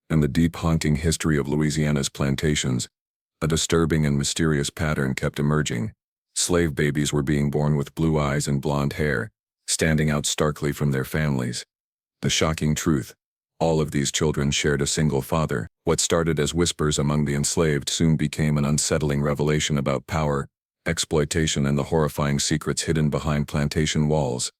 and the deep haunting history of Louisiana's plantations, a disturbing and mysterious pattern kept emerging. Slave babies were being born with blue eyes and blonde hair, standing out starkly from their families. The shocking truth: all of these children shared a single father. What started as whispers among the enslaved soon became an unsettling revelation about power, exploitation, and the horrifying secrets hidden behind plantation walls.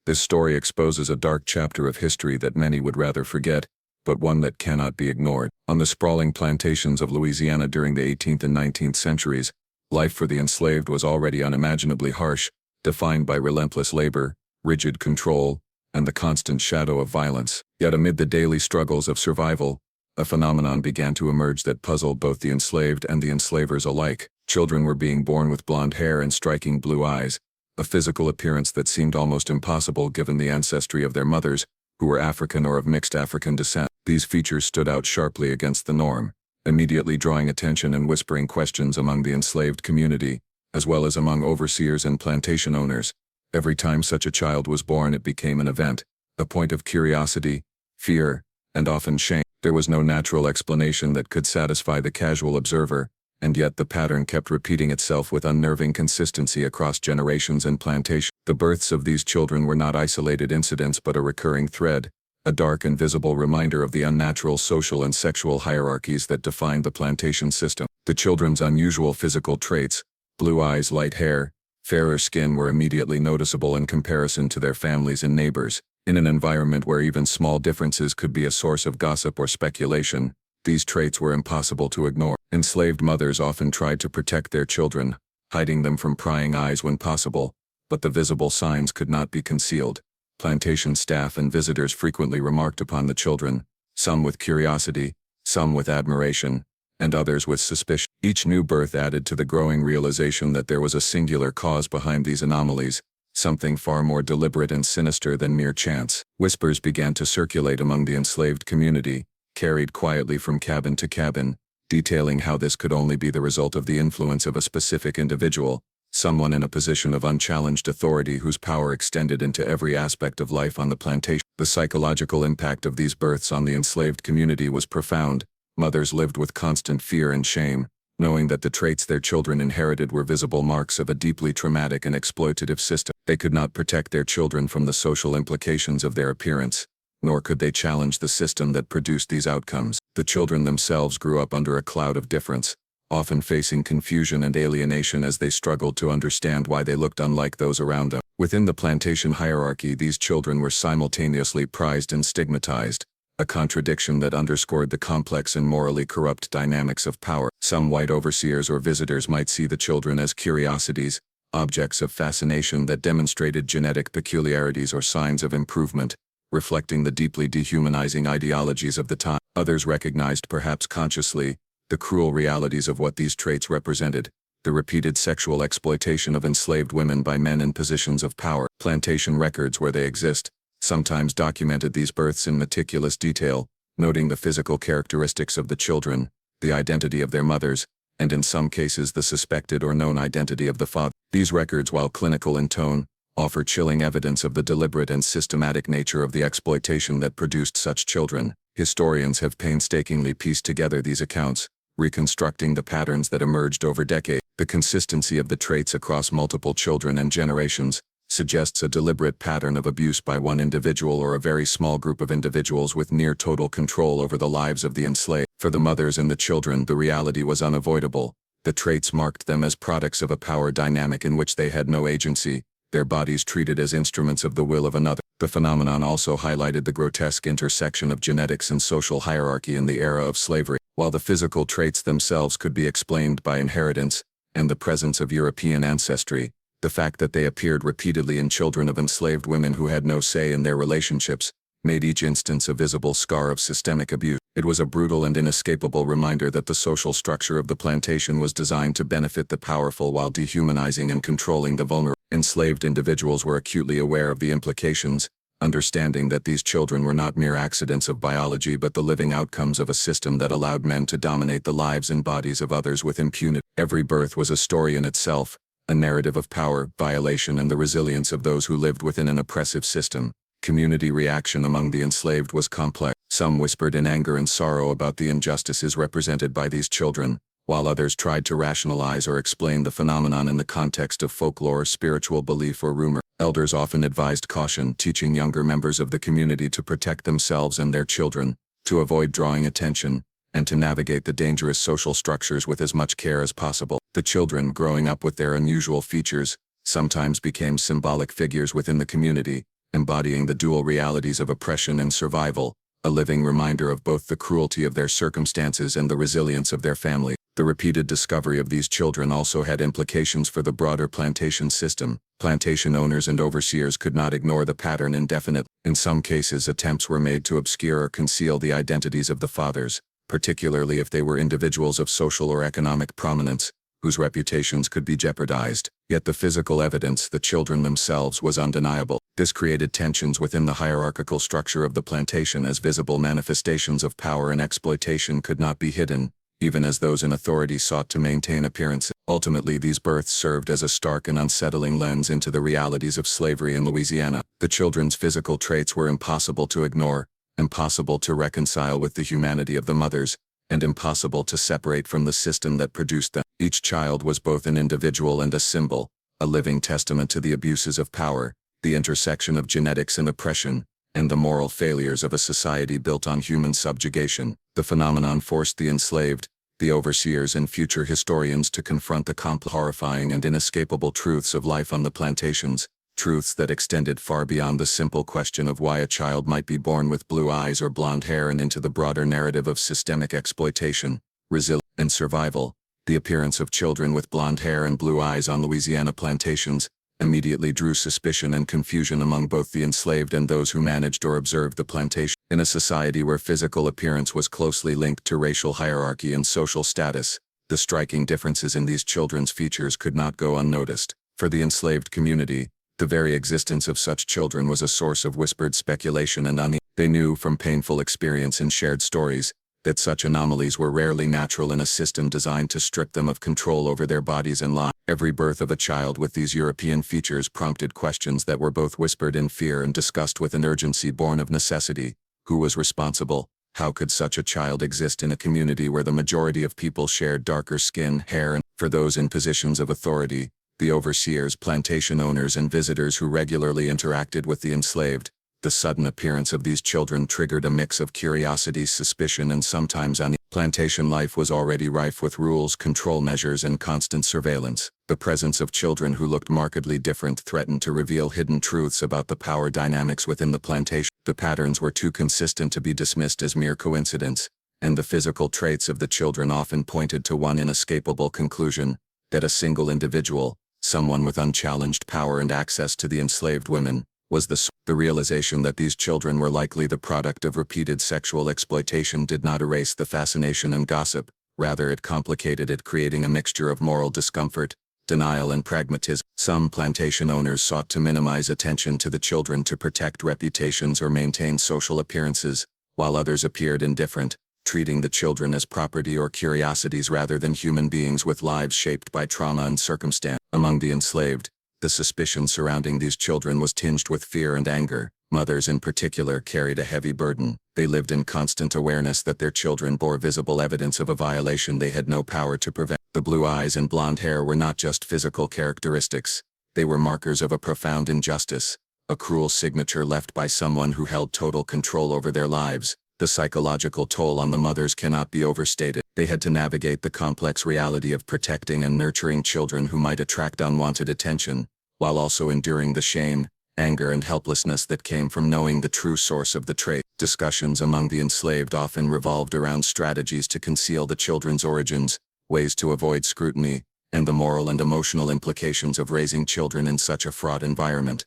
This story exposes a dark chapter of history that many would rather forget, but one that cannot be ignored. On the sprawling plantations of Louisiana during the 18th and 19th centuries, life for the enslaved was already unimaginably harsh, defined by relentless labor, rigid control, and the constant shadow of violence. Yet amid the daily struggles of survival, a phenomenon began to emerge that puzzled both the enslaved and the enslavers alike. Children were being born with blonde hair and striking blue eyes, a physical appearance that seemed almost impossible given the ancestry of their mothers, who were African or of mixed African descent. These features stood out sharply against the norm, immediately drawing attention and whispering questions among the enslaved community, as well as among overseers and plantation owners. Every time such a child was born, it became an event, a point of curiosity, fear, and often shame. There was no natural explanation that could satisfy the casual observer, and yet the pattern kept repeating itself with unnerving consistency across generations and plantations. The births of these children were not isolated incidents but a recurring thread, a dark and visible reminder of the unnatural social and sexual hierarchies that defined the plantation system. The children's unusual physical traits, blue eyes, light hair, fairer skin, were immediately noticeable in comparison to their families and neighbors. In an environment where even small differences could be a source of gossip or speculation, these traits were impossible to ignore. Enslaved mothers often tried to protect their children, hiding them from prying eyes when possible, but the visible signs could not be concealed. Plantation staff and visitors frequently remarked upon the children, some with curiosity, some with admiration, and others with suspicion. Each new birth added to the growing realization that there was a singular cause behind these anomalies, something far more deliberate and sinister than mere chance. Whispers began to circulate among the enslaved community, carried quietly from cabin to cabin, detailing how this could only be the result of the influence of a specific individual, someone in a position of unchallenged authority whose power extended into every aspect of life on the plantation. The psychological impact of these births on the enslaved community was profound. Mothers lived with constant fear and shame, knowing that the traits their children inherited were visible marks of a deeply traumatic and exploitative system. They could not protect their children from the social implications of their appearance, nor could they challenge the system that produced these outcomes. The children themselves grew up under a cloud of difference, often facing confusion and alienation as they struggled to understand why they looked unlike those around them. Within the plantation hierarchy, these children were simultaneously prized and stigmatized, a contradiction that underscored the complex and morally corrupt dynamics of power. Some white overseers or visitors might see the children as curiosities, objects of fascination that demonstrated genetic peculiarities or signs of improvement, reflecting the deeply dehumanizing ideologies of the time. Others recognized, perhaps consciously, the cruel realities of what these traits represented: the repeated sexual exploitation of enslaved women by men in positions of power. Plantation records, where they exist, sometimes documented these births in meticulous detail, noting the physical characteristics of the children, the identity of their mothers, and in some cases the suspected or known identity of the father. These records, while clinical in tone, offer chilling evidence of the deliberate and systematic nature of the exploitation that produced such children. Historians have painstakingly pieced together these accounts, reconstructing the patterns that emerged over decades. The consistency of the traits across multiple children and generations suggests a deliberate pattern of abuse by one individual or a very small group of individuals with near total control over the lives of the enslaved. For the mothers and the children, the reality was unavoidable. The traits marked them as products of a power dynamic in which they had no agency, their bodies treated as instruments of the will of another. The phenomenon also highlighted the grotesque intersection of genetics and social hierarchy in the era of slavery. While the physical traits themselves could be explained by inheritance and the presence of European ancestry, the fact that they appeared repeatedly in children of enslaved women who had no say in their relationships made each instance a visible scar of systemic abuse. It was a brutal and inescapable reminder that the social structure of the plantation was designed to benefit the powerful while dehumanizing and controlling the vulnerable. Enslaved individuals were acutely aware of the implications, understanding that these children were not mere accidents of biology but the living outcomes of a system that allowed men to dominate the lives and bodies of others with impunity. Every birth was a story in itself, a narrative of power, violation, and the resilience of those who lived within an oppressive system. Community reaction among the enslaved was complex. Some whispered in anger and sorrow about the injustices represented by these children, while others tried to rationalize or explain the phenomenon in the context of folklore, spiritual belief, or rumor. Elders often advised caution, teaching younger members of the community to protect themselves and their children, to avoid drawing attention, and to navigate the dangerous social structures with as much care as possible. The children, growing up with their unusual features, sometimes became symbolic figures within the community, embodying the dual realities of oppression and survival, a living reminder of both the cruelty of their circumstances and the resilience of their family. The repeated discovery of these children also had implications for the broader plantation system. Plantation owners and overseers could not ignore the pattern indefinitely. In some cases, attempts were made to obscure or conceal the identities of the fathers, particularly if they were individuals of social or economic prominence, whose reputations could be jeopardized. Yet the physical evidence, the children themselves, was undeniable. This created tensions within the hierarchical structure of the plantation, as visible manifestations of power and exploitation could not be hidden, even as those in authority sought to maintain appearances. Ultimately, these births served as a stark and unsettling lens into the realities of slavery in Louisiana. The children's physical traits were impossible to ignore, impossible to reconcile with the humanity of the mothers, and impossible to separate from the system that produced them. Each child was both an individual and a symbol, a living testament to the abuses of power, the intersection of genetics and oppression, and the moral failures of a society built on human subjugation. The phenomenon forced the enslaved, the overseers, and future historians to confront the horrifying and inescapable truths of life on the plantations, truths that extended far beyond the simple question of why a child might be born with blue eyes or blonde hair and into the broader narrative of systemic exploitation, resilience, and survival. The appearance of children with blonde hair and blue eyes on Louisiana plantations immediately drew suspicion and confusion among both the enslaved and those who managed or observed the plantation. In a society where physical appearance was closely linked to racial hierarchy and social status, the striking differences in these children's features could not go unnoticed. For the enslaved community, the very existence of such children was a source of whispered speculation and unease. They knew from painful experience and shared stories that such anomalies were rarely natural in a system designed to strip them of control over their bodies and lives. Every birth of a child with these European features prompted questions that were both whispered in fear and discussed with an urgency born of necessity. Who was responsible? How could such a child exist in a community where the majority of people shared darker skin, hair, and for those in positions of authority, the overseers, plantation owners, and visitors who regularly interacted with the enslaved, the sudden appearance of these children triggered a mix of curiosity, suspicion, and sometimes unease. Plantation life was already rife with rules, control measures, and constant surveillance. The presence of children who looked markedly different threatened to reveal hidden truths about the power dynamics within the plantation. The patterns were too consistent to be dismissed as mere coincidence, and the physical traits of the children often pointed to one inescapable conclusion: that a single individual, someone with unchallenged power and access to the enslaved women, was the realization that these children were likely the product of repeated sexual exploitation did not erase the fascination and gossip. Rather, it complicated it, creating a mixture of moral discomfort, denial, and pragmatism. Some plantation owners sought to minimize attention to the children to protect reputations or maintain social appearances, while others appeared indifferent, treating the children as property or curiosities rather than human beings with lives shaped by trauma and circumstance. Among the enslaved, the suspicion surrounding these children was tinged with fear and anger. Mothers in particular carried a heavy burden. They lived in constant awareness that their children bore visible evidence of a violation they had no power to prevent. The blue eyes and blonde hair were not just physical characteristics. They were markers of a profound injustice, a cruel signature left by someone who held total control over their lives. The psychological toll on the mothers cannot be overstated. They had to navigate the complex reality of protecting and nurturing children who might attract unwanted attention, while also enduring the shame, anger, and helplessness that came from knowing the true source of the trait. Discussions among the enslaved often revolved around strategies to conceal the children's origins, ways to avoid scrutiny, and the moral and emotional implications of raising children in such a fraught environment.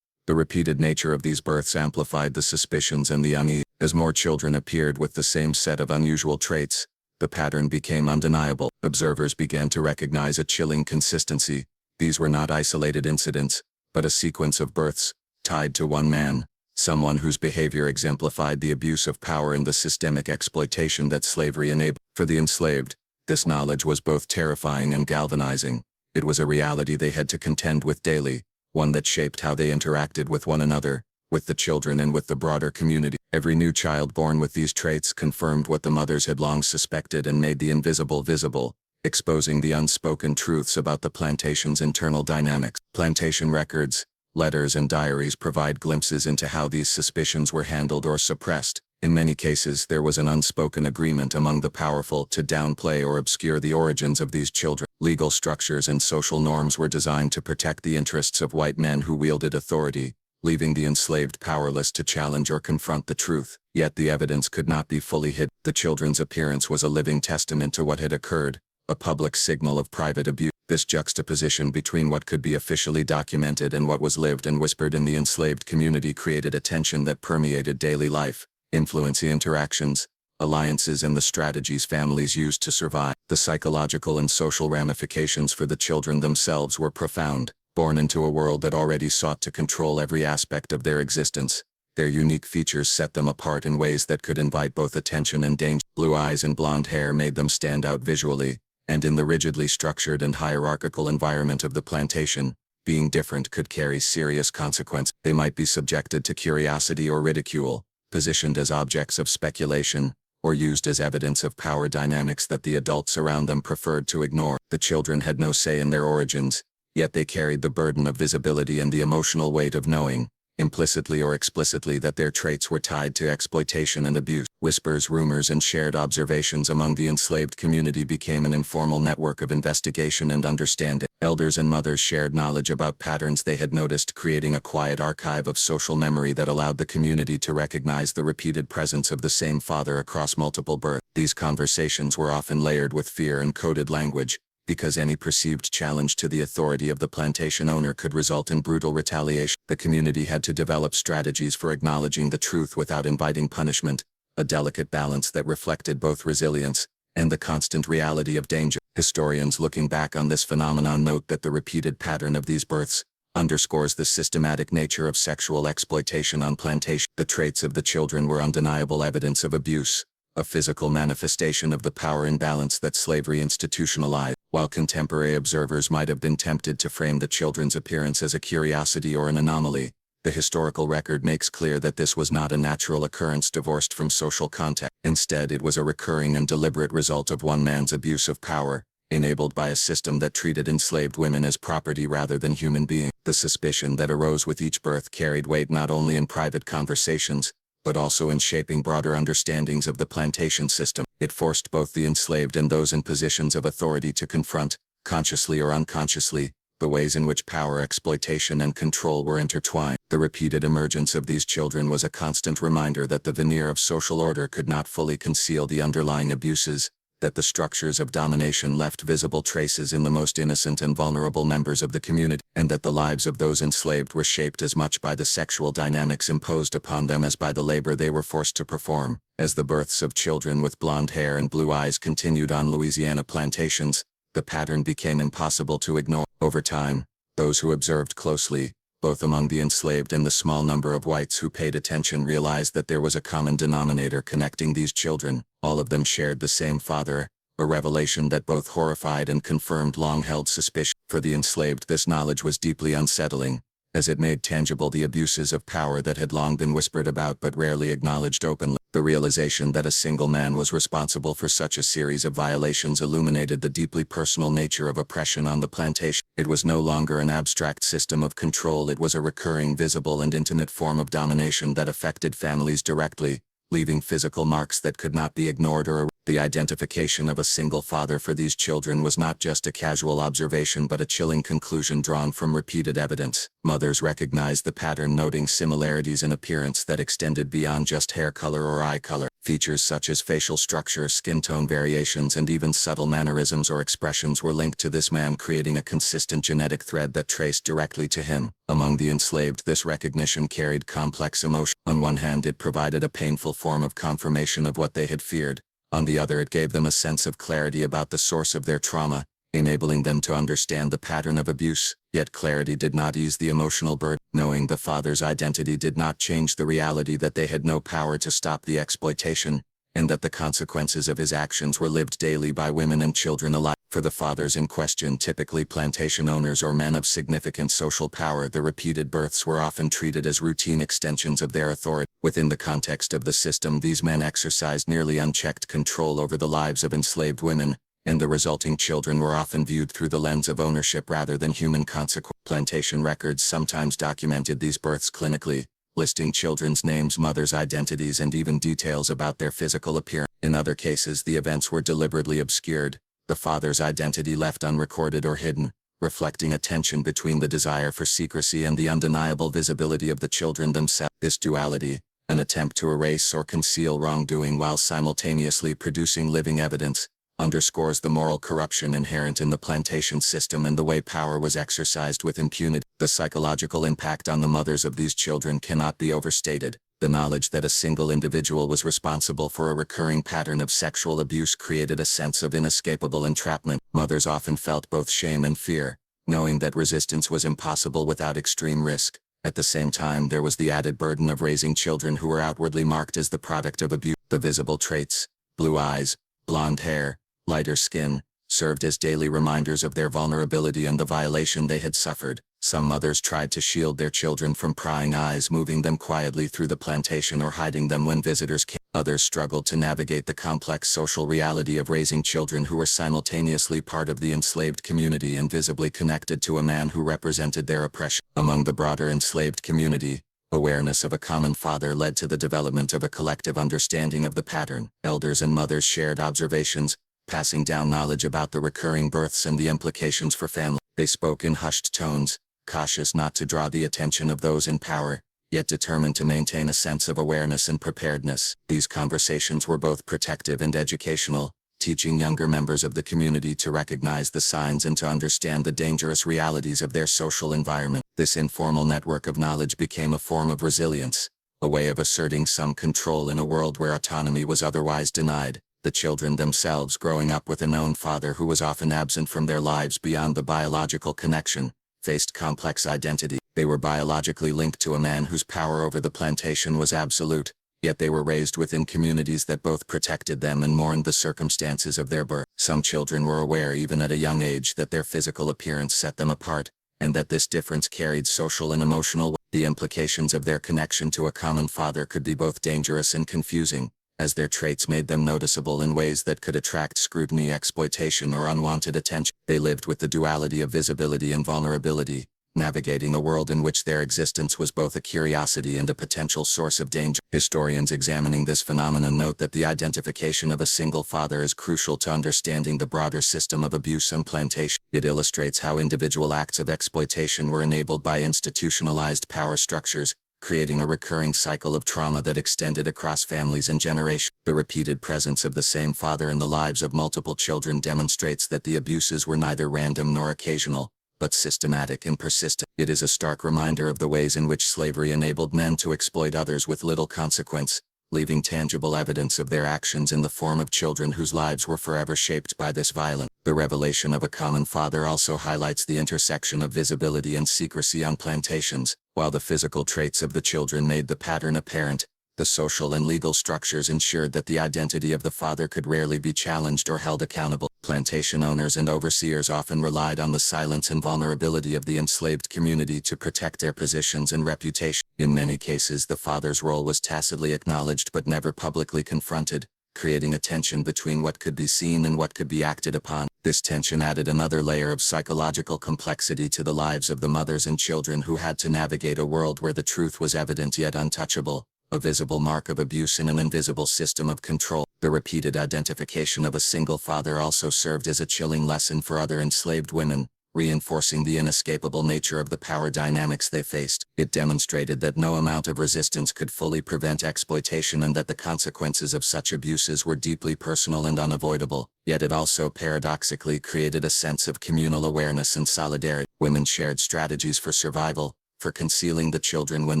The repeated nature of these births amplified the suspicions and the unease. As more children appeared with the same set of unusual traits, the pattern became undeniable. Observers began to recognize a chilling consistency. These were not isolated incidents, but a sequence of births, tied to one man, someone whose behavior exemplified the abuse of power and the systemic exploitation that slavery enabled. For the enslaved, this knowledge was both terrifying and galvanizing. It was a reality they had to contend with daily, one that shaped how they interacted with one another, with the children and with the broader community. Every new child born with these traits confirmed what the mothers had long suspected and made the invisible visible, exposing the unspoken truths about the plantation's internal dynamics. Plantation records, letters and diaries provide glimpses into how these suspicions were handled or suppressed. In many cases, there was an unspoken agreement among the powerful to downplay or obscure the origins of these children. Legal structures and social norms were designed to protect the interests of white men who wielded authority, leaving the enslaved powerless to challenge or confront the truth. Yet the evidence could not be fully hidden. The children's appearance was a living testament to what had occurred, a public signal of private abuse. This juxtaposition between what could be officially documented and what was lived and whispered in the enslaved community created a tension that permeated daily life, influencing interactions, alliances, and the strategies families used to survive. The psychological and social ramifications for the children themselves were profound. Born into a world that already sought to control every aspect of their existence, their unique features set them apart in ways that could invite both attention and danger. Blue eyes and blonde hair made them stand out visually, and in the rigidly structured and hierarchical environment of the plantation, being different could carry serious consequences. They might be subjected to curiosity or ridicule, positioned as objects of speculation, or used as evidence of power dynamics that the adults around them preferred to ignore. The children had no say in their origins, yet they carried the burden of visibility and the emotional weight of knowing, implicitly or explicitly, that their traits were tied to exploitation and abuse. Whispers, rumors, and shared observations among the enslaved community became an informal network of investigation and understanding. Elders and mothers shared knowledge about patterns they had noticed, creating a quiet archive of social memory that allowed the community to recognize the repeated presence of the same father across multiple births. These conversations were often layered with fear and coded language, because any perceived challenge to the authority of the plantation owner could result in brutal retaliation. The community had to develop strategies for acknowledging the truth without inviting punishment, a delicate balance that reflected both resilience and the constant reality of danger. Historians looking back on this phenomenon note that the repeated pattern of these births underscores the systematic nature of sexual exploitation on plantation. The traits of the children were undeniable evidence of abuse, a physical manifestation of the power imbalance that slavery institutionalized. While contemporary observers might have been tempted to frame the children's appearance as a curiosity or an anomaly, the historical record makes clear that this was not a natural occurrence divorced from social context. Instead, it was a recurring and deliberate result of one man's abuse of power, enabled by a system that treated enslaved women as property rather than human beings. The suspicion that arose with each birth carried weight not only in private conversations, but also in shaping broader understandings of the plantation system. It forced both the enslaved and those in positions of authority to confront, consciously or unconsciously, the ways in which power, exploitation, and control were intertwined. The repeated emergence of these children was a constant reminder that the veneer of social order could not fully conceal the underlying abuses, that the structures of domination left visible traces in the most innocent and vulnerable members of the community, and that the lives of those enslaved were shaped as much by the sexual dynamics imposed upon them as by the labor they were forced to perform. As the births of children with blonde hair and blue eyes continued on Louisiana plantations, the pattern became impossible to ignore. Over time, those who observed closely, both among the enslaved and the small number of whites who paid attention, realized that there was a common denominator connecting these children. All of them shared the same father, a revelation that both horrified and confirmed long-held suspicion. For the enslaved, this knowledge was deeply unsettling, as it made tangible the abuses of power that had long been whispered about but rarely acknowledged openly. The realization that a single man was responsible for such a series of violations illuminated the deeply personal nature of oppression on the plantation. It was no longer an abstract system of control, it was a recurring, visible, and intimate form of domination that affected families directly, leaving physical marks that could not be ignored or erased. The identification of a single father for these children was not just a casual observation but a chilling conclusion drawn from repeated evidence. Mothers recognized the pattern, noting similarities in appearance that extended beyond just hair color or eye color. Features such as facial structure, skin tone variations, and even subtle mannerisms or expressions were linked to this man, creating a consistent genetic thread that traced directly to him. Among the enslaved, this recognition carried complex emotion. On one hand, it provided a painful form of confirmation of what they had feared. On the other, it gave them a sense of clarity about the source of their trauma, enabling them to understand the pattern of abuse. Yet clarity did not ease the emotional burden. Knowing the father's identity did not change the reality that they had no power to stop the exploitation, and that the consequences of his actions were lived daily by women and children alike. For the fathers in question, typically plantation owners or men of significant social power, the repeated births were often treated as routine extensions of their authority. Within the context of the system, these men exercised nearly unchecked control over the lives of enslaved women, and the resulting children were often viewed through the lens of ownership rather than human consequence. Plantation records sometimes documented these births clinically, listing children's names, mothers' identities, and even details about their physical appearance. In other cases, the events were deliberately obscured, the father's identity left unrecorded or hidden, reflecting a tension between the desire for secrecy and the undeniable visibility of the children themselves. This duality, an attempt to erase or conceal wrongdoing while simultaneously producing living evidence, underscores the moral corruption inherent in the plantation system and the way power was exercised with impunity. The psychological impact on the mothers of these children cannot be overstated. The knowledge that a single individual was responsible for a recurring pattern of sexual abuse created a sense of inescapable entrapment. Mothers often felt both shame and fear, knowing that resistance was impossible without extreme risk. At the same time, there was the added burden of raising children who were outwardly marked as the product of abuse. The visible traits, blue eyes, blonde hair, lighter skin, served as daily reminders of their vulnerability and the violation they had suffered. Some mothers tried to shield their children from prying eyes, moving them quietly through the plantation or hiding them when visitors came. Others struggled to navigate the complex social reality of raising children who were simultaneously part of the enslaved community and visibly connected to a man who represented their oppression. Among the broader enslaved community, awareness of a common father led to the development of a collective understanding of the pattern. Elders and mothers shared observations, passing down knowledge about the recurring births and the implications for family. They spoke in hushed tones, cautious not to draw the attention of those in power, yet determined to maintain a sense of awareness and preparedness. These conversations were both protective and educational, teaching younger members of the community to recognize the signs and to understand the dangerous realities of their social environment. This informal network of knowledge became a form of resilience, a way of asserting some control in a world where autonomy was otherwise denied. The children themselves, growing up with a known father who was often absent from their lives beyond the biological connection, faced complex identity. They were biologically linked to a man whose power over the plantation was absolute, yet they were raised within communities that both protected them and mourned the circumstances of their birth. Some children were aware even at a young age that their physical appearance set them apart, and that this difference carried social and emotional weight. The implications of their connection to a common father could be both dangerous and confusing, as their traits made them noticeable in ways that could attract scrutiny, exploitation, or unwanted attention. They lived with the duality of visibility and vulnerability, navigating a world in which their existence was both a curiosity and a potential source of danger. Historians examining this phenomenon note that the identification of a single father is crucial to understanding the broader system of abuse and plantation. It illustrates how individual acts of exploitation were enabled by institutionalized power structures, creating a recurring cycle of trauma that extended across families and generations. The repeated presence of the same father in the lives of multiple children demonstrates that the abuses were neither random nor occasional, but systematic and persistent. It is a stark reminder of the ways in which slavery enabled men to exploit others with little consequence, leaving tangible evidence of their actions in the form of children whose lives were forever shaped by this violence. The revelation of a common father also highlights the intersection of visibility and secrecy on plantations. While the physical traits of the children made the pattern apparent, the social and legal structures ensured that the identity of the father could rarely be challenged or held accountable. Plantation owners and overseers often relied on the silence and vulnerability of the enslaved community to protect their positions and reputation. In many cases, the father's role was tacitly acknowledged but never publicly confronted, creating a tension between what could be seen and what could be acted upon. This tension added another layer of psychological complexity to the lives of the mothers and children who had to navigate a world where the truth was evident yet untouchable, a visible mark of abuse in an invisible system of control. The repeated identification of a single father also served as a chilling lesson for other enslaved women, reinforcing the inescapable nature of the power dynamics they faced. It demonstrated that no amount of resistance could fully prevent exploitation and that the consequences of such abuses were deeply personal and unavoidable. Yet it also paradoxically created a sense of communal awareness and solidarity. Women shared strategies for survival, for concealing the children when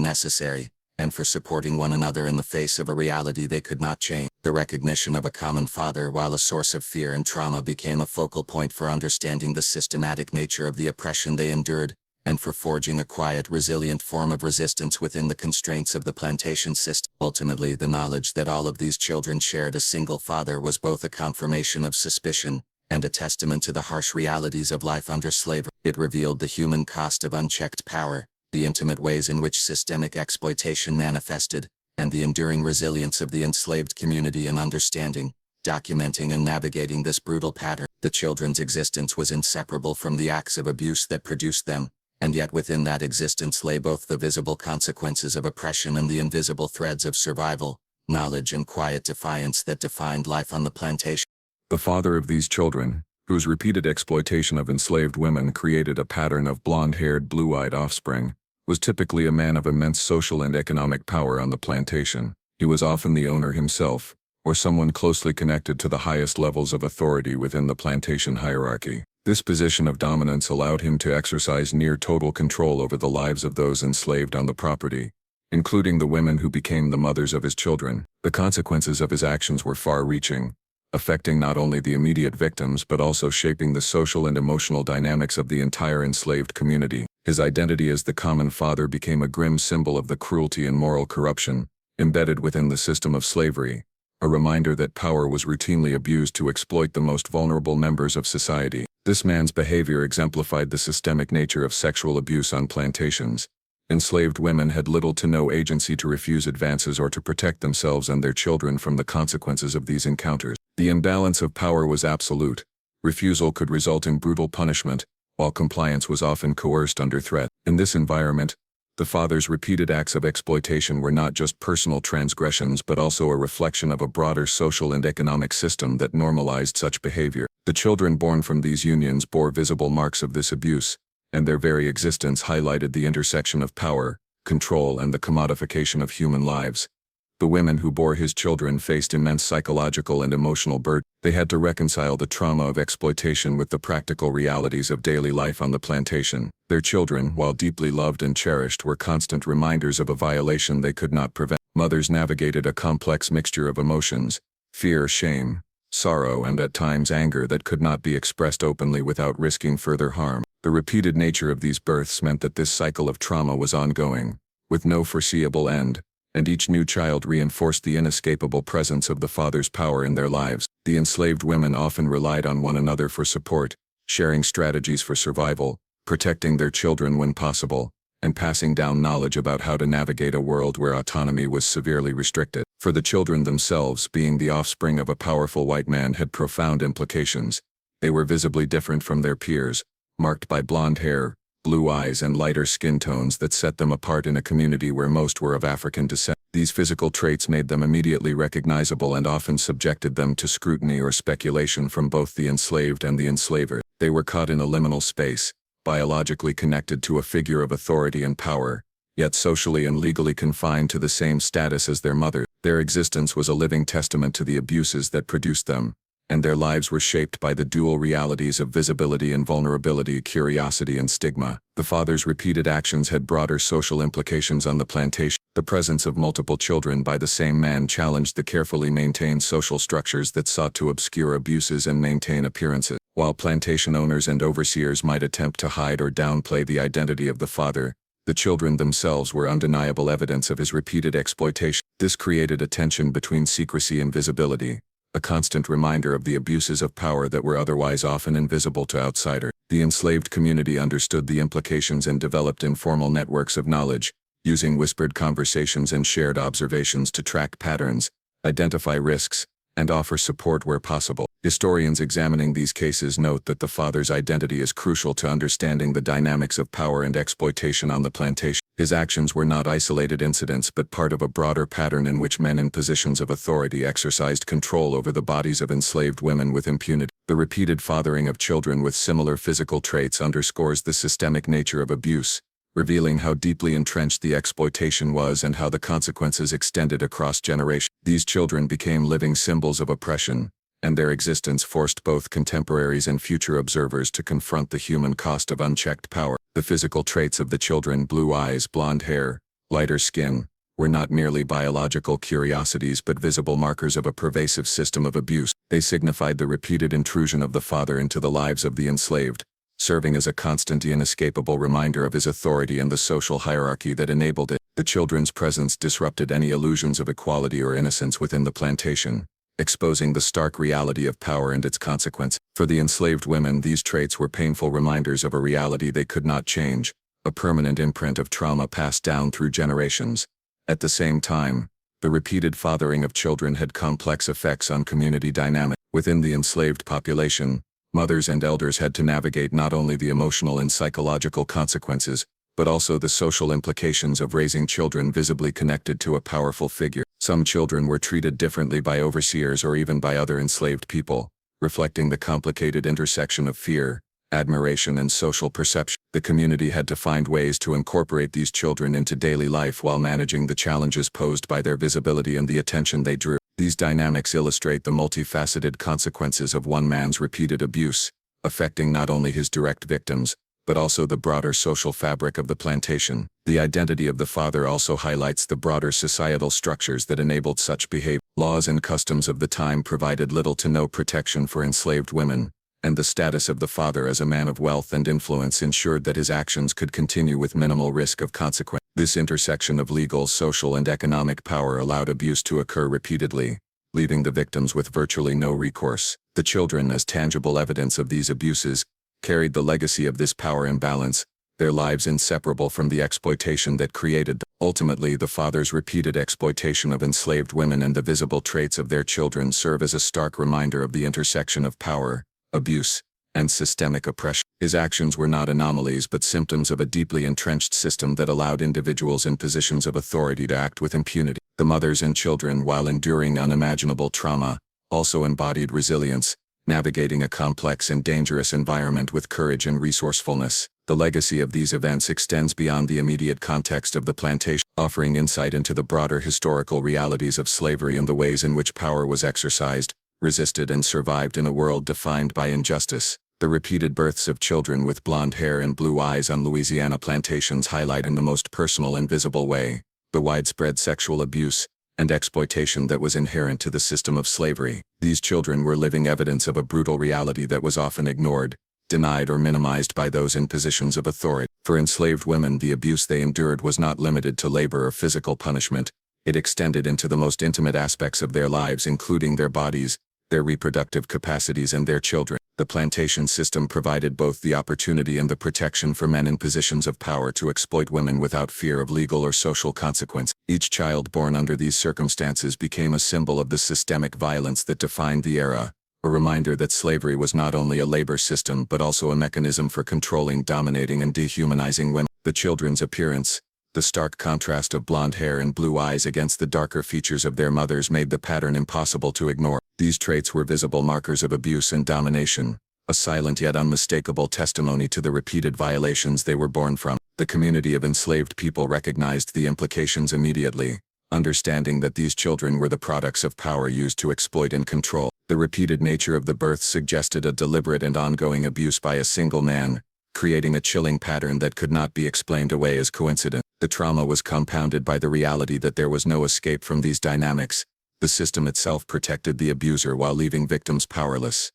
necessary, and for supporting one another in the face of a reality they could not change. The recognition of a common father, while a source of fear and trauma, became a focal point for understanding the systematic nature of the oppression they endured, and for forging a quiet, resilient form of resistance within the constraints of the plantation system. Ultimately, the knowledge that all of these children shared a single father was both a confirmation of suspicion and a testament to the harsh realities of life under slavery. It revealed the human cost of unchecked power, the intimate ways in which systemic exploitation manifested, and the enduring resilience of the enslaved community in understanding, documenting and navigating this brutal pattern. The children's existence was inseparable from the acts of abuse that produced them, and yet within that existence lay both the visible consequences of oppression and the invisible threads of survival, knowledge and quiet defiance that defined life on the plantation. The father of these children, whose repeated exploitation of enslaved women created a pattern of blonde-haired, blue-eyed offspring, was typically a man of immense social and economic power on the plantation. He was often the owner himself, or someone closely connected to the highest levels of authority within the plantation hierarchy. This position of dominance allowed him to exercise near total control over the lives of those enslaved on the property, including the women who became the mothers of his children. The consequences of his actions were far-reaching, affecting not only the immediate victims but also shaping the social and emotional dynamics of the entire enslaved community. His identity as the common father became a grim symbol of the cruelty and moral corruption embedded within the system of slavery, a reminder that power was routinely abused to exploit the most vulnerable members of society. This man's behavior exemplified the systemic nature of sexual abuse on plantations. Enslaved women had little to no agency to refuse advances or to protect themselves and their children from the consequences of these encounters. The imbalance of power was absolute. Refusal could result in brutal punishment, while compliance was often coerced under threat. In this environment, the father's repeated acts of exploitation were not just personal transgressions but also a reflection of a broader social and economic system that normalized such behavior. The children born from these unions bore visible marks of this abuse, and their very existence highlighted the intersection of power, control, and the commodification of human lives. The women who bore his children faced immense psychological and emotional burden. They had to reconcile the trauma of exploitation with the practical realities of daily life on the plantation. Their children, while deeply loved and cherished, were constant reminders of a violation they could not prevent. Mothers navigated a complex mixture of emotions: fear, shame, sorrow, and at times anger that could not be expressed openly without risking further harm. The repeated nature of these births meant that this cycle of trauma was ongoing, with no foreseeable end, and each new child reinforced the inescapable presence of the father's power in their lives. The enslaved women often relied on one another for support, sharing strategies for survival, protecting their children when possible, and passing down knowledge about how to navigate a world where autonomy was severely restricted. For the children themselves, being the offspring of a powerful white man had profound implications. They were visibly different from their peers, marked by blonde hair, blue eyes, and lighter skin tones that set them apart in a community where most were of African descent. These physical traits made them immediately recognizable and often subjected them to scrutiny or speculation from both the enslaved and the enslaver. They were caught in a liminal space, biologically connected to a figure of authority and power, yet socially and legally confined to the same status as their mother. Their existence was a living testament to the abuses that produced them, and their lives were shaped by the dual realities of visibility and vulnerability, curiosity and stigma. The father's repeated actions had broader social implications on the plantation. The presence of multiple children by the same man challenged the carefully maintained social structures that sought to obscure abuses and maintain appearances. While plantation owners and overseers might attempt to hide or downplay the identity of the father, the children themselves were undeniable evidence of his repeated exploitation. This created a tension between secrecy and visibility, a constant reminder of the abuses of power that were otherwise often invisible to outsiders. The enslaved community understood the implications and developed informal networks of knowledge, using whispered conversations and shared observations to track patterns, identify risks, and offer support where possible. Historians examining these cases note that the father's identity is crucial to understanding the dynamics of power and exploitation on the plantation. His actions were not isolated incidents but part of a broader pattern in which men in positions of authority exercised control over the bodies of enslaved women with impunity. The repeated fathering of children with similar physical traits underscores the systemic nature of abuse, revealing how deeply entrenched the exploitation was and how the consequences extended across generations. These children became living symbols of oppression, and their existence forced both contemporaries and future observers to confront the human cost of unchecked power. The physical traits of the children, blue eyes, blonde hair, lighter skin, were not merely biological curiosities but visible markers of a pervasive system of abuse. They signified the repeated intrusion of the father into the lives of the enslaved, serving as a constant, inescapable reminder of his authority and the social hierarchy that enabled it. The children's presence disrupted any illusions of equality or innocence within the plantation, exposing the stark reality of power and its consequences. For the enslaved women, these traits were painful reminders of a reality they could not change, a permanent imprint of trauma passed down through generations. At the same time, the repeated fathering of children had complex effects on community dynamics. Within the enslaved population, mothers and elders had to navigate not only the emotional and psychological consequences, but also the social implications of raising children visibly connected to a powerful figure. Some children were treated differently by overseers or even by other enslaved people, reflecting the complicated intersection of fear, admiration, and social perception. The community had to find ways to incorporate these children into daily life while managing the challenges posed by their visibility and the attention they drew. These dynamics illustrate the multifaceted consequences of one man's repeated abuse, affecting not only his direct victims, but also the broader social fabric of the plantation. The identity of the father also highlights the broader societal structures that enabled such behavior. Laws and customs of the time provided little to no protection for enslaved women, and the status of the father as a man of wealth and influence ensured that his actions could continue with minimal risk of consequence. This intersection of legal, social, and economic power allowed abuse to occur repeatedly, leaving the victims with virtually no recourse. The children, as tangible evidence of these abuses, carried the legacy of this power imbalance, their lives inseparable from the exploitation that created them. Ultimately, the father's repeated exploitation of enslaved women and the visible traits of their children serve as a stark reminder of the intersection of power, abuse, and systemic oppression. His actions were not anomalies but symptoms of a deeply entrenched system that allowed individuals in positions of authority to act with impunity. The mothers and children, while enduring unimaginable trauma, also embodied resilience, navigating a complex and dangerous environment with courage and resourcefulness. The legacy of these events extends beyond the immediate context of the plantation, offering insight into the broader historical realities of slavery and the ways in which power was exercised, resisted, and survived in a world defined by injustice. The repeated births of children with blonde hair and blue eyes on Louisiana plantations highlight in the most personal and visible way the widespread sexual abuse and exploitation that was inherent to the system of slavery. These children were living evidence of a brutal reality that was often ignored, denied, or minimized by those in positions of authority. For enslaved women, the abuse they endured was not limited to labor or physical punishment. It extended into the most intimate aspects of their lives, including their bodies, their reproductive capacities, and their children. The plantation system provided both the opportunity and the protection for men in positions of power to exploit women without fear of legal or social consequence. Each child born under these circumstances became a symbol of the systemic violence that defined the era, a reminder that slavery was not only a labor system but also a mechanism for controlling, dominating, and dehumanizing women. The children's appearance, the stark contrast of blonde hair and blue eyes against the darker features of their mothers, made the pattern impossible to ignore. These traits were visible markers of abuse and domination, a silent yet unmistakable testimony to the repeated violations they were born from. The community of enslaved people recognized the implications immediately, understanding that these children were the products of power used to exploit and control. The repeated nature of the births suggested a deliberate and ongoing abuse by a single man, creating a chilling pattern that could not be explained away as coincidence. The trauma was compounded by the reality that there was no escape from these dynamics. The system itself protected the abuser while leaving victims powerless.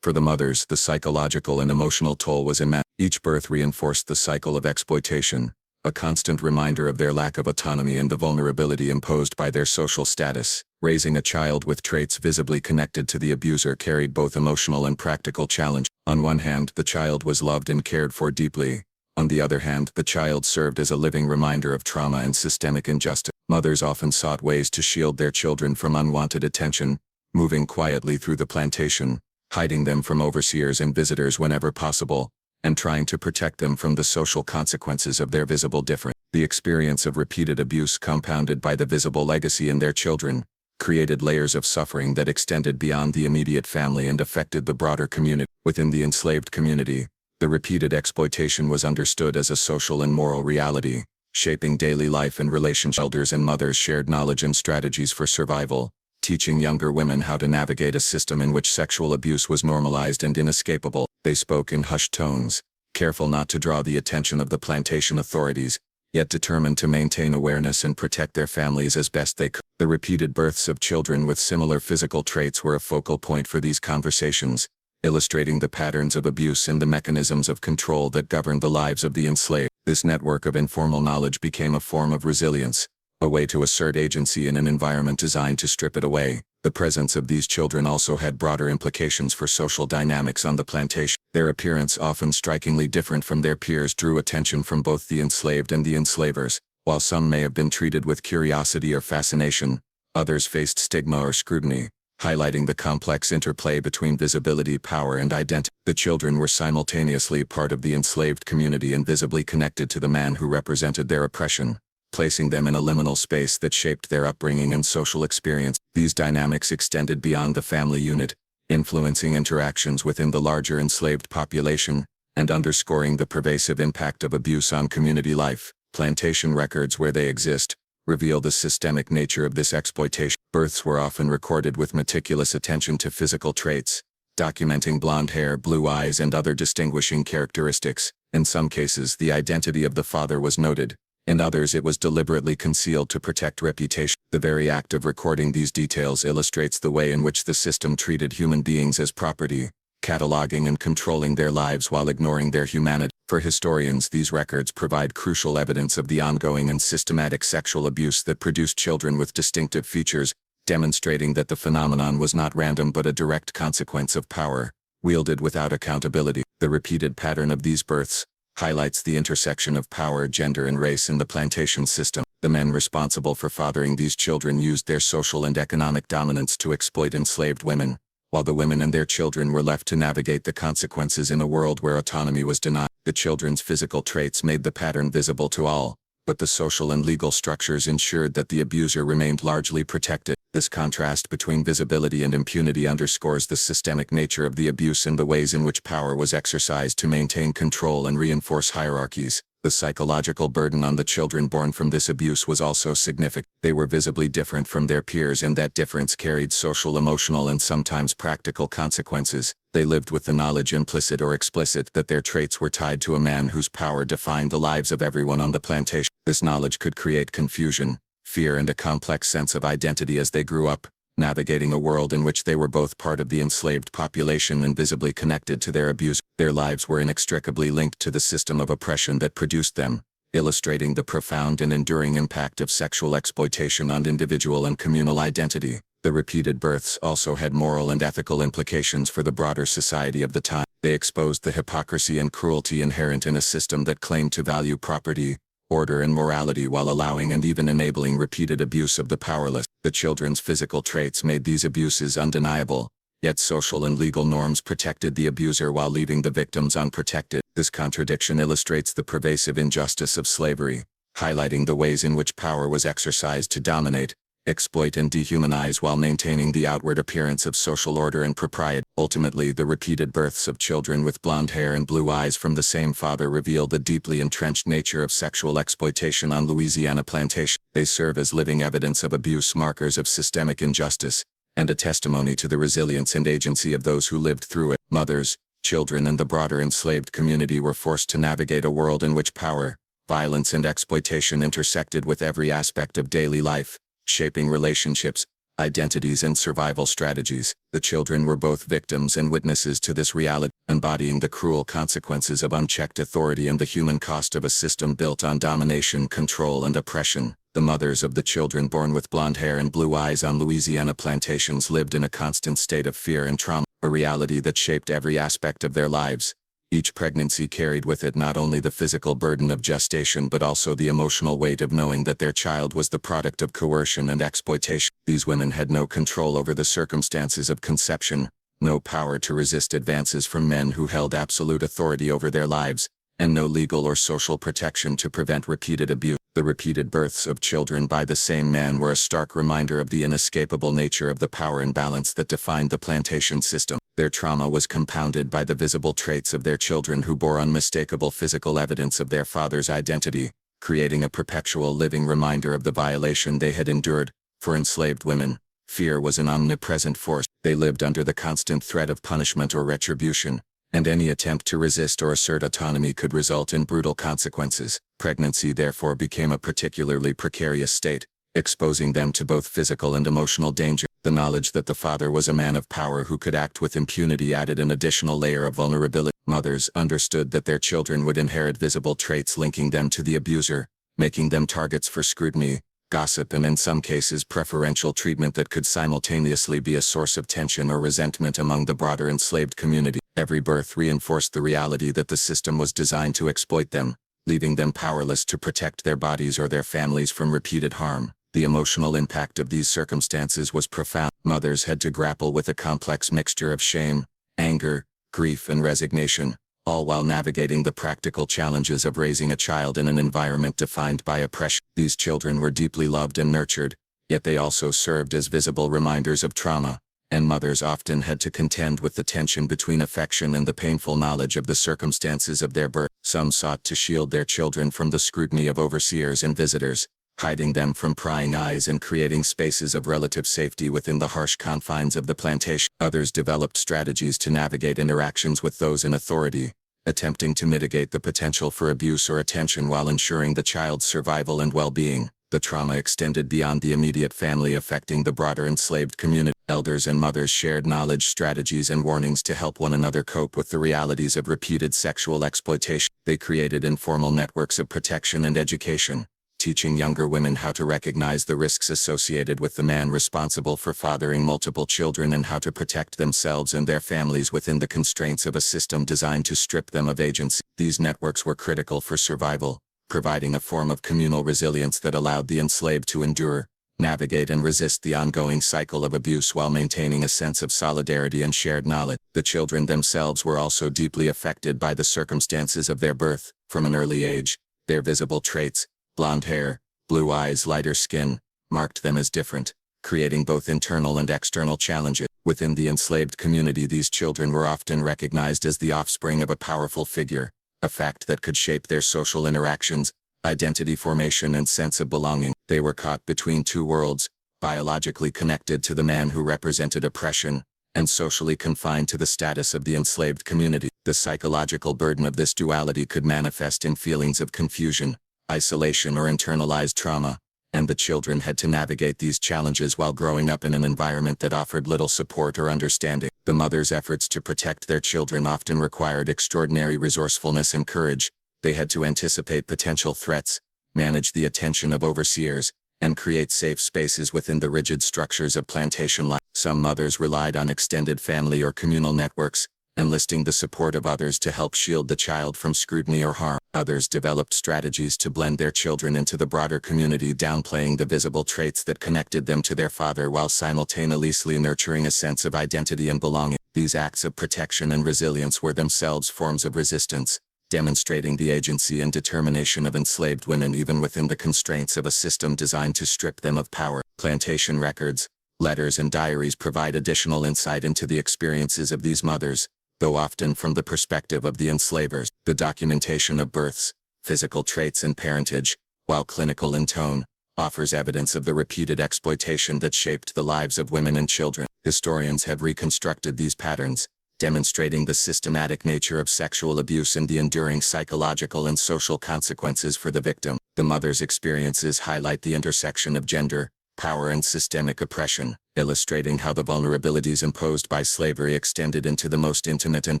For the mothers, the psychological and emotional toll was immense. Each birth reinforced the cycle of exploitation, a constant reminder of their lack of autonomy and the vulnerability imposed by their social status. Raising a child with traits visibly connected to the abuser carried both emotional and practical challenge. On one hand, the child was loved and cared for deeply. On the other hand, the child served as a living reminder of trauma and systemic injustice. Mothers often sought ways to shield their children from unwanted attention, moving quietly through the plantation, hiding them from overseers and visitors whenever possible, and trying to protect them from the social consequences of their visible difference. The experience of repeated abuse, compounded by the visible legacy in their children, created layers of suffering that extended beyond the immediate family and affected the broader community. Within the enslaved community, the repeated exploitation was understood as a social and moral reality, shaping daily life and relationships. Elders and mothers shared knowledge and strategies for survival, teaching younger women how to navigate a system in which sexual abuse was normalized and inescapable. They spoke in hushed tones, careful not to draw the attention of the plantation authorities, yet determined to maintain awareness and protect their families as best they could. The repeated births of children with similar physical traits were a focal point for these conversations, illustrating the patterns of abuse and the mechanisms of control that governed the lives of the enslaved. This network of informal knowledge became a form of resilience, a way to assert agency in an environment designed to strip it away. The presence of these children also had broader implications for social dynamics on the plantation. Their appearance, often strikingly different from their peers, drew attention from both the enslaved and the enslavers. While some may have been treated with curiosity or fascination, others faced stigma or scrutiny, highlighting the complex interplay between visibility, power, and identity. The children were simultaneously part of the enslaved community and visibly connected to the man who represented their oppression, placing them in a liminal space that shaped their upbringing and social experience. These dynamics extended beyond the family unit, influencing interactions within the larger enslaved population, and underscoring the pervasive impact of abuse on community life. Plantation records, where they exist, reveal the systemic nature of this exploitation. Births were often recorded with meticulous attention to physical traits, documenting blonde hair, blue eyes, and other distinguishing characteristics. In some cases, the identity of the father was noted. In others, it was deliberately concealed to protect reputation. The very act of recording these details illustrates the way in which the system treated human beings as property, cataloging and controlling their lives while ignoring their humanity. For historians, these records provide crucial evidence of the ongoing and systematic sexual abuse that produced children with distinctive features, demonstrating that the phenomenon was not random but a direct consequence of power, wielded without accountability. The repeated pattern of these births highlights the intersection of power, gender, and race in the plantation system. The men responsible for fathering these children used their social and economic dominance to exploit enslaved women, while the women and their children were left to navigate the consequences in a world where autonomy was denied. The children's physical traits made the pattern visible to all, but the social and legal structures ensured that the abuser remained largely protected. This contrast between visibility and impunity underscores the systemic nature of the abuse and the ways in which power was exercised to maintain control and reinforce hierarchies. The psychological burden on the children born from this abuse was also significant. They were visibly different from their peers, and that difference carried social, emotional, and sometimes practical consequences. They lived with the knowledge, implicit or explicit, that their traits were tied to a man whose power defined the lives of everyone on the plantation. This knowledge could create confusion, fear, and a complex sense of identity as they grew up, navigating a world in which they were both part of the enslaved population and visibly connected to their abuse. Their lives were inextricably linked to the system of oppression that produced them, illustrating the profound and enduring impact of sexual exploitation on individual and communal identity. The repeated births also had moral and ethical implications for the broader society of the time. They exposed the hypocrisy and cruelty inherent in a system that claimed to value property, order, and morality while allowing and even enabling repeated abuse of the powerless. The children's physical traits made these abuses undeniable, yet social and legal norms protected the abuser while leaving the victims unprotected. This contradiction illustrates the pervasive injustice of slavery, highlighting the ways in which power was exercised to dominate, exploit, and dehumanize while maintaining the outward appearance of social order and propriety. Ultimately, the repeated births of children with blonde hair and blue eyes from the same father reveal the deeply entrenched nature of sexual exploitation on Louisiana plantation. They serve as living evidence of abuse, markers of systemic injustice, and a testimony to the resilience and agency of those who lived through it. Mothers, children, and the broader enslaved community were forced to navigate a world in which power, violence, and exploitation intersected with every aspect of daily life, shaping relationships, identities, and survival strategies. The children were both victims and witnesses to this reality, embodying the cruel consequences of unchecked authority and the human cost of a system built on domination, control, and oppression. The mothers of the children born with blonde hair and blue eyes on Louisiana plantations lived in a constant state of fear and trauma, a reality that shaped every aspect of their lives. Each pregnancy carried with it not only the physical burden of gestation but also the emotional weight of knowing that their child was the product of coercion and exploitation. These women had no control over the circumstances of conception, no power to resist advances from men who held absolute authority over their lives, and no legal or social protection to prevent repeated abuse. The repeated births of children by the same man were a stark reminder of the inescapable nature of the power imbalance that defined the plantation system. Their trauma was compounded by the visible traits of their children who bore unmistakable physical evidence of their father's identity, creating a perpetual living reminder of the violation they had endured. For enslaved women, fear was an omnipresent force. They lived under the constant threat of punishment or retribution, and any attempt to resist or assert autonomy could result in brutal consequences. Pregnancy therefore became a particularly precarious state, exposing them to both physical and emotional danger. The knowledge that the father was a man of power who could act with impunity added an additional layer of vulnerability. Mothers understood that their children would inherit visible traits linking them to the abuser, making them targets for scrutiny, gossip, and in some cases preferential treatment that could simultaneously be a source of tension or resentment among the broader enslaved community. Every birth reinforced the reality that the system was designed to exploit them, leaving them powerless to protect their bodies or their families from repeated harm. The emotional impact of these circumstances was profound. Mothers had to grapple with a complex mixture of shame, anger, grief, and resignation, all while navigating the practical challenges of raising a child in an environment defined by oppression. These children were deeply loved and nurtured, yet they also served as visible reminders of trauma, and mothers often had to contend with the tension between affection and the painful knowledge of the circumstances of their birth. Some sought to shield their children from the scrutiny of overseers and visitors, hiding them from prying eyes and creating spaces of relative safety within the harsh confines of the plantation. Others developed strategies to navigate interactions with those in authority, attempting to mitigate the potential for abuse or attention while ensuring the child's survival and well-being. The trauma extended beyond the immediate family, affecting the broader enslaved community. Elders and mothers shared knowledge, strategies, and warnings to help one another cope with the realities of repeated sexual exploitation. They created informal networks of protection and education, teaching younger women how to recognize the risks associated with the man responsible for fathering multiple children and how to protect themselves and their families within the constraints of a system designed to strip them of agency. These networks were critical for survival, providing a form of communal resilience that allowed the enslaved to endure, navigate, and resist the ongoing cycle of abuse while maintaining a sense of solidarity and shared knowledge. The children themselves were also deeply affected by the circumstances of their birth. From an early age, their visible traits, blonde hair, blue eyes, lighter skin, marked them as different, creating both internal and external challenges. Within the enslaved community, these children were often recognized as the offspring of a powerful figure, a fact that could shape their social interactions, identity formation, and sense of belonging. They were caught between two worlds, biologically connected to the man who represented oppression, and socially confined to the status of the enslaved community. The psychological burden of this duality could manifest in feelings of confusion, isolation, or internalized trauma, and the children had to navigate these challenges while growing up in an environment that offered little support or understanding. The mother's efforts to protect their children often required extraordinary resourcefulness and courage. They had to anticipate potential threats, manage the attention of overseers, and create safe spaces within the rigid structures of plantation life. Some mothers relied on extended family or communal networks, enlisting the support of others to help shield the child from scrutiny or harm. Others developed strategies to blend their children into the broader community, downplaying the visible traits that connected them to their father while simultaneously nurturing a sense of identity and belonging. These acts of protection and resilience were themselves forms of resistance, demonstrating the agency and determination of enslaved women even within the constraints of a system designed to strip them of power. Plantation records, letters, and diaries provide additional insight into the experiences of these mothers, though often from the perspective of the enslavers. The documentation of births, physical traits, and parentage, while clinical in tone, offers evidence of the repeated exploitation that shaped the lives of women and children. Historians have reconstructed these patterns, demonstrating the systematic nature of sexual abuse and the enduring psychological and social consequences for the victim. The mother's experiences highlight the intersection of gender, power, and systemic oppression, illustrating how the vulnerabilities imposed by slavery extended into the most intimate and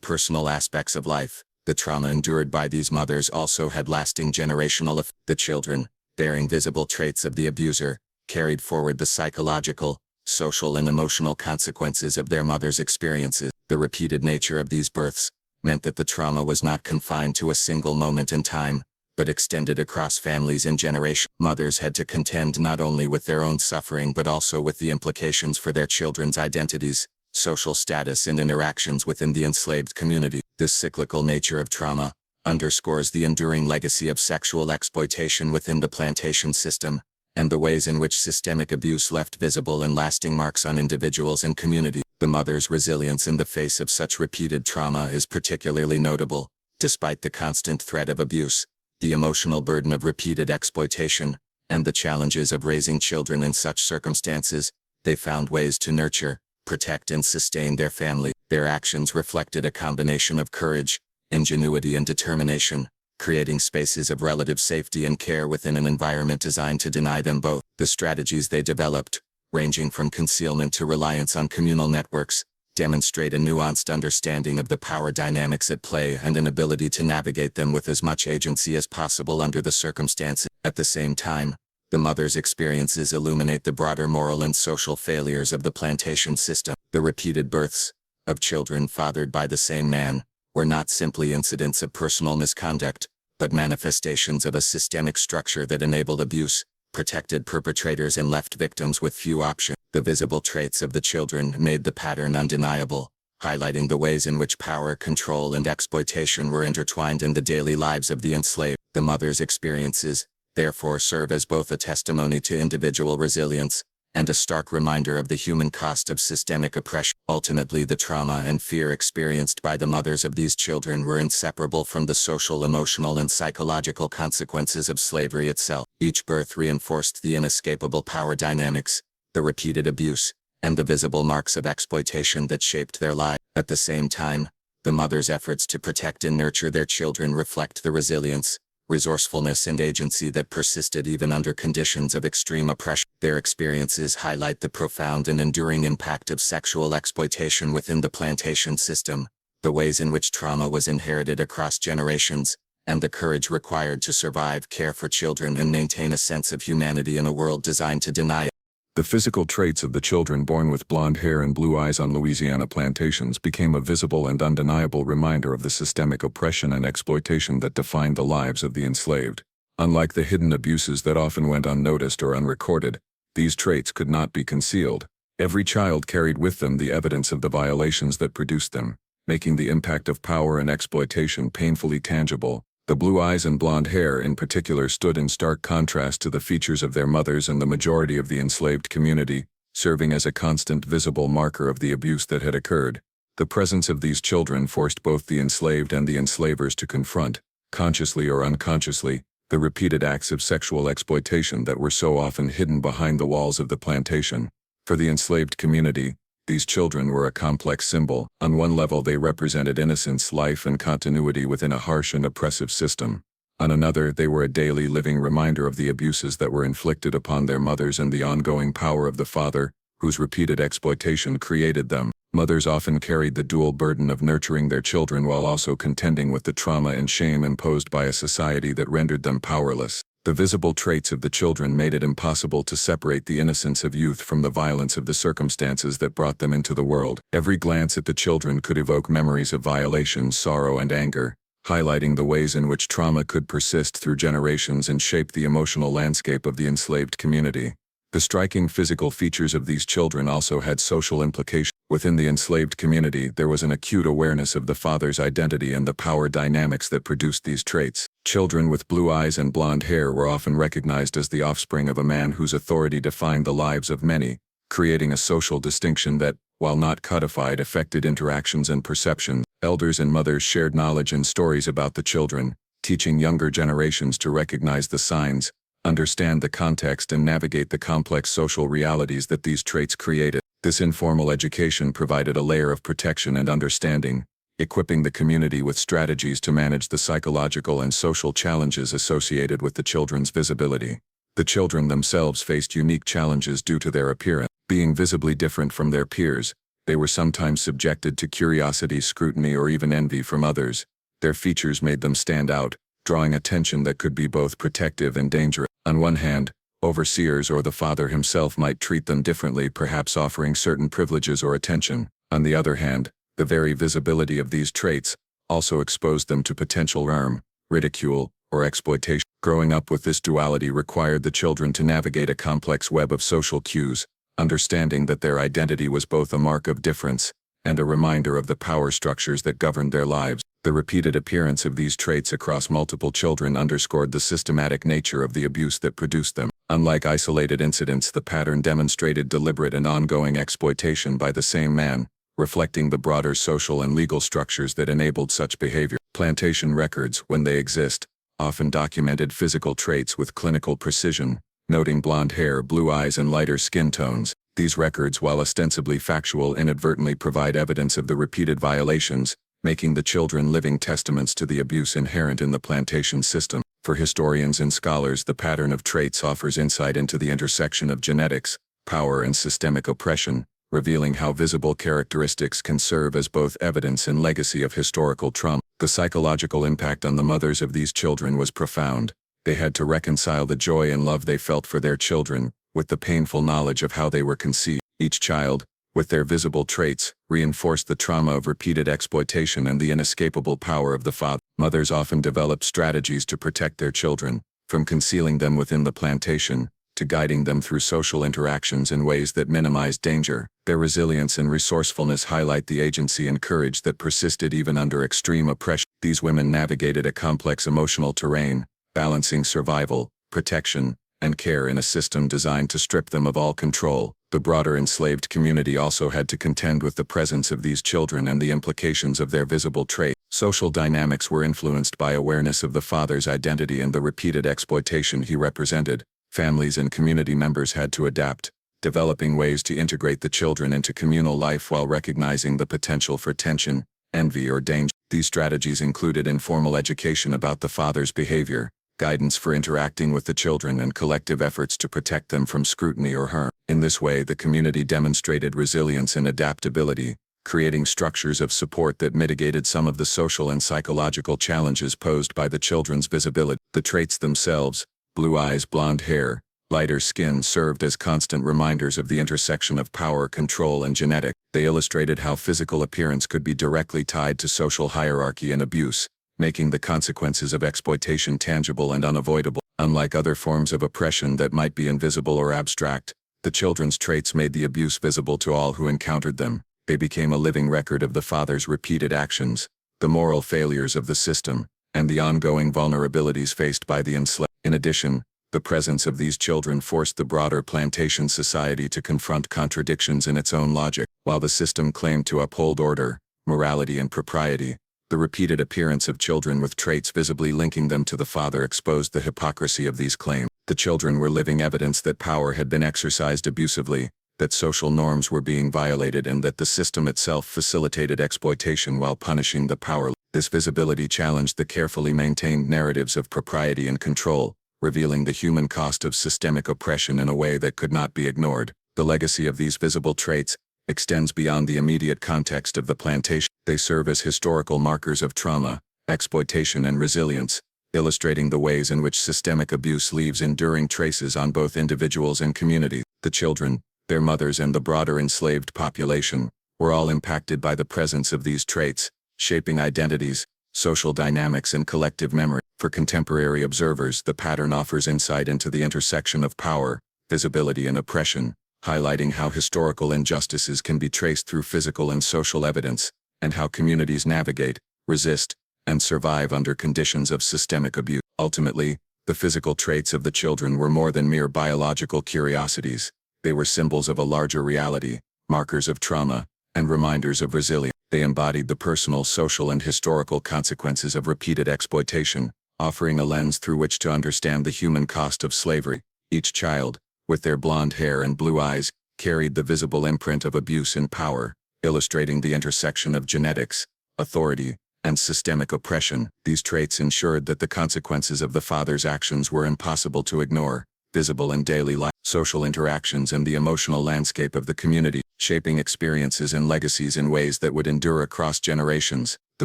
personal aspects of life. The trauma endured by these mothers also had lasting generational effects. The children, bearing visible traits of the abuser, carried forward the psychological, social, and emotional consequences of their mother's experiences. The repeated nature of these births meant that the trauma was not confined to a single moment in time, but extended across families and generations. Mothers had to contend not only with their own suffering but also with the implications for their children's identities, social status, and interactions within the enslaved community. This cyclical nature of trauma underscores the enduring legacy of sexual exploitation within the plantation system, and the ways in which systemic abuse left visible and lasting marks on individuals and communities. The mother's resilience in the face of such repeated trauma is particularly notable. Despite the constant threat of abuse, the emotional burden of repeated exploitation, and the challenges of raising children in such circumstances, they found ways to nurture, protect, and sustain their family. Their actions reflected a combination of courage, ingenuity, and determination, creating spaces of relative safety and care within an environment designed to deny them both. The strategies they developed, ranging from concealment to reliance on communal networks, demonstrate a nuanced understanding of the power dynamics at play and an ability to navigate them with as much agency as possible under the circumstances. At the same time, The mother's experiences illuminate the broader moral and social failures of the plantation system. The repeated births of children fathered by the same man were not simply incidents of personal misconduct, but manifestations of a systemic structure that enabled abuse, protected perpetrators and left victims with few options. The visible traits of the children made the pattern undeniable, highlighting the ways in which power, control, and exploitation were intertwined in the daily lives of the enslaved. The mother's experiences, therefore, serve as both a testimony to individual resilience and a stark reminder of the human cost of systemic oppression. Ultimately, the trauma and fear experienced by the mothers of these children were inseparable from the social, emotional, and psychological consequences of slavery itself. Each birth reinforced the inescapable power dynamics, the repeated abuse, and the visible marks of exploitation that shaped their lives. At the same time, the mothers' efforts to protect and nurture their children reflect the resilience, resourcefulness, and agency that persisted even under conditions of extreme oppression. Their experiences highlight the profound and enduring impact of sexual exploitation within the plantation system, the ways in which trauma was inherited across generations, and the courage required to survive, care for children, and maintain a sense of humanity in a world designed to deny it. The physical traits of the children born with blonde hair and blue eyes on Louisiana plantations became a visible and undeniable reminder of the systemic oppression and exploitation that defined the lives of the enslaved. Unlike the hidden abuses that often went unnoticed or unrecorded, these traits could not be concealed. Every child carried with them the evidence of the violations that produced them, making the impact of power and exploitation painfully tangible. The blue eyes and blonde hair in particular stood in stark contrast to the features of their mothers and the majority of the enslaved community, serving as a constant visible marker of the abuse that had occurred. The presence of these children forced both the enslaved and the enslavers to confront, consciously or unconsciously, the repeated acts of sexual exploitation that were so often hidden behind the walls of the plantation. For the enslaved community, these children were a complex symbol. On one level, they represented innocence, life, and continuity within a harsh and oppressive system. On another, they were a daily living reminder of the abuses that were inflicted upon their mothers and the ongoing power of the father, whose repeated exploitation created them. Mothers often carried the dual burden of nurturing their children while also contending with the trauma and shame imposed by a society that rendered them powerless. The visible traits of the children made it impossible to separate the innocence of youth from the violence of the circumstances that brought them into the world. Every glance at the children could evoke memories of violation, sorrow, and anger, highlighting the ways in which trauma could persist through generations and shape the emotional landscape of the enslaved community. The striking physical features of these children also had social implications. Within the enslaved community, there was an acute awareness of the father's identity and the power dynamics that produced these traits. Children with blue eyes and blonde hair were often recognized as the offspring of a man whose authority defined the lives of many, creating a social distinction that, while not codified, affected interactions and perceptions. Elders and mothers shared knowledge and stories about the children, teaching younger generations to recognize the signs, understand the context, and navigate the complex social realities that these traits created. This informal education provided a layer of protection and understanding, equipping the community with strategies to manage the psychological and social challenges associated with the children's visibility. The children themselves faced unique challenges due to their appearance. Being visibly different from their peers, they were sometimes subjected to curiosity, scrutiny, or even envy from others. Their features made them stand out, drawing attention that could be both protective and dangerous. On one hand, overseers or the father himself might treat them differently, perhaps offering certain privileges or attention. On the other hand, the very visibility of these traits also exposed them to potential harm, ridicule, or exploitation. Growing up with this duality required the children to navigate a complex web of social cues, understanding that their identity was both a mark of difference and a reminder of the power structures that governed their lives. The repeated appearance of these traits across multiple children underscored the systematic nature of the abuse that produced them. Unlike isolated incidents, the pattern demonstrated deliberate and ongoing exploitation by the same man, reflecting the broader social and legal structures that enabled such behavior. Plantation records, when they exist, often documented physical traits with clinical precision, noting blonde hair, blue eyes, and lighter skin tones. These records, while ostensibly factual, inadvertently provide evidence of the repeated violations, making the children living testaments to the abuse inherent in the plantation system. For historians and scholars, the pattern of traits offers insight into the intersection of genetics, power, and systemic oppression, revealing how visible characteristics can serve as both evidence and legacy of historical trauma. The psychological impact on the mothers of these children was profound. They had to reconcile the joy and love they felt for their children with the painful knowledge of how they were conceived. Each child, with their visible traits, reinforced the trauma of repeated exploitation and the inescapable power of the father. Mothers often developed strategies to protect their children, from concealing them within the plantation to guiding them through social interactions in ways that minimized danger. Their resilience and resourcefulness highlight the agency and courage that persisted even under extreme oppression. These women navigated a complex emotional terrain, balancing survival, protection, and care in a system designed to strip them of all control. The broader enslaved community also had to contend with the presence of these children and the implications of their visible traits. Social dynamics were influenced by awareness of the father's identity and the repeated exploitation he represented. Families and community members had to adapt, developing ways to integrate the children into communal life while recognizing the potential for tension, envy, or danger. These strategies included informal education about the father's behavior, guidance for interacting with the children, and collective efforts to protect them from scrutiny or harm. In this way, the community demonstrated resilience and adaptability, creating structures of support that mitigated some of the social and psychological challenges posed by the children's visibility. The traits themselves, blue eyes, blonde hair, lighter skin, served as constant reminders of the intersection of power, control, and genetics. They illustrated how physical appearance could be directly tied to social hierarchy and abuse, making the consequences of exploitation tangible and unavoidable. Unlike other forms of oppression that might be invisible or abstract, the children's traits made the abuse visible to all who encountered them. They became a living record of the father's repeated actions, the moral failures of the system, and the ongoing vulnerabilities faced by the enslaved. In addition, the presence of these children forced the broader plantation society to confront contradictions in its own logic. While the system claimed to uphold order, morality, and propriety, the repeated appearance of children with traits visibly linking them to the father exposed the hypocrisy of these claims. The children were living evidence that power had been exercised abusively, that social norms were being violated, and that the system itself facilitated exploitation while punishing the powerless. This visibility challenged the carefully maintained narratives of propriety and control, revealing the human cost of systemic oppression in a way that could not be ignored. The legacy of these visible traits extends beyond the immediate context of the plantation. They serve as historical markers of trauma, exploitation, and resilience, illustrating the ways in which systemic abuse leaves enduring traces on both individuals and communities. The children, their mothers, and the broader enslaved population were all impacted by the presence of these traits, shaping identities, social dynamics, and collective memory. For contemporary observers, the pattern offers insight into the intersection of power, visibility, and oppression, highlighting how historical injustices can be traced through physical and social evidence, and how communities navigate, resist, and survive under conditions of systemic abuse. Ultimately, the physical traits of the children were more than mere biological curiosities. They were symbols of a larger reality, markers of trauma, and reminders of resilience. They embodied the personal, social, and historical consequences of repeated exploitation, offering a lens through which to understand the human cost of slavery. Each child, with their blonde hair and blue eyes, carried the visible imprint of abuse and power, illustrating the intersection of genetics, authority, and systemic oppression. These traits ensured that the consequences of the father's actions were impossible to ignore, visible in daily life, social interactions, and the emotional landscape of the community, shaping experiences and legacies in ways that would endure across generations. The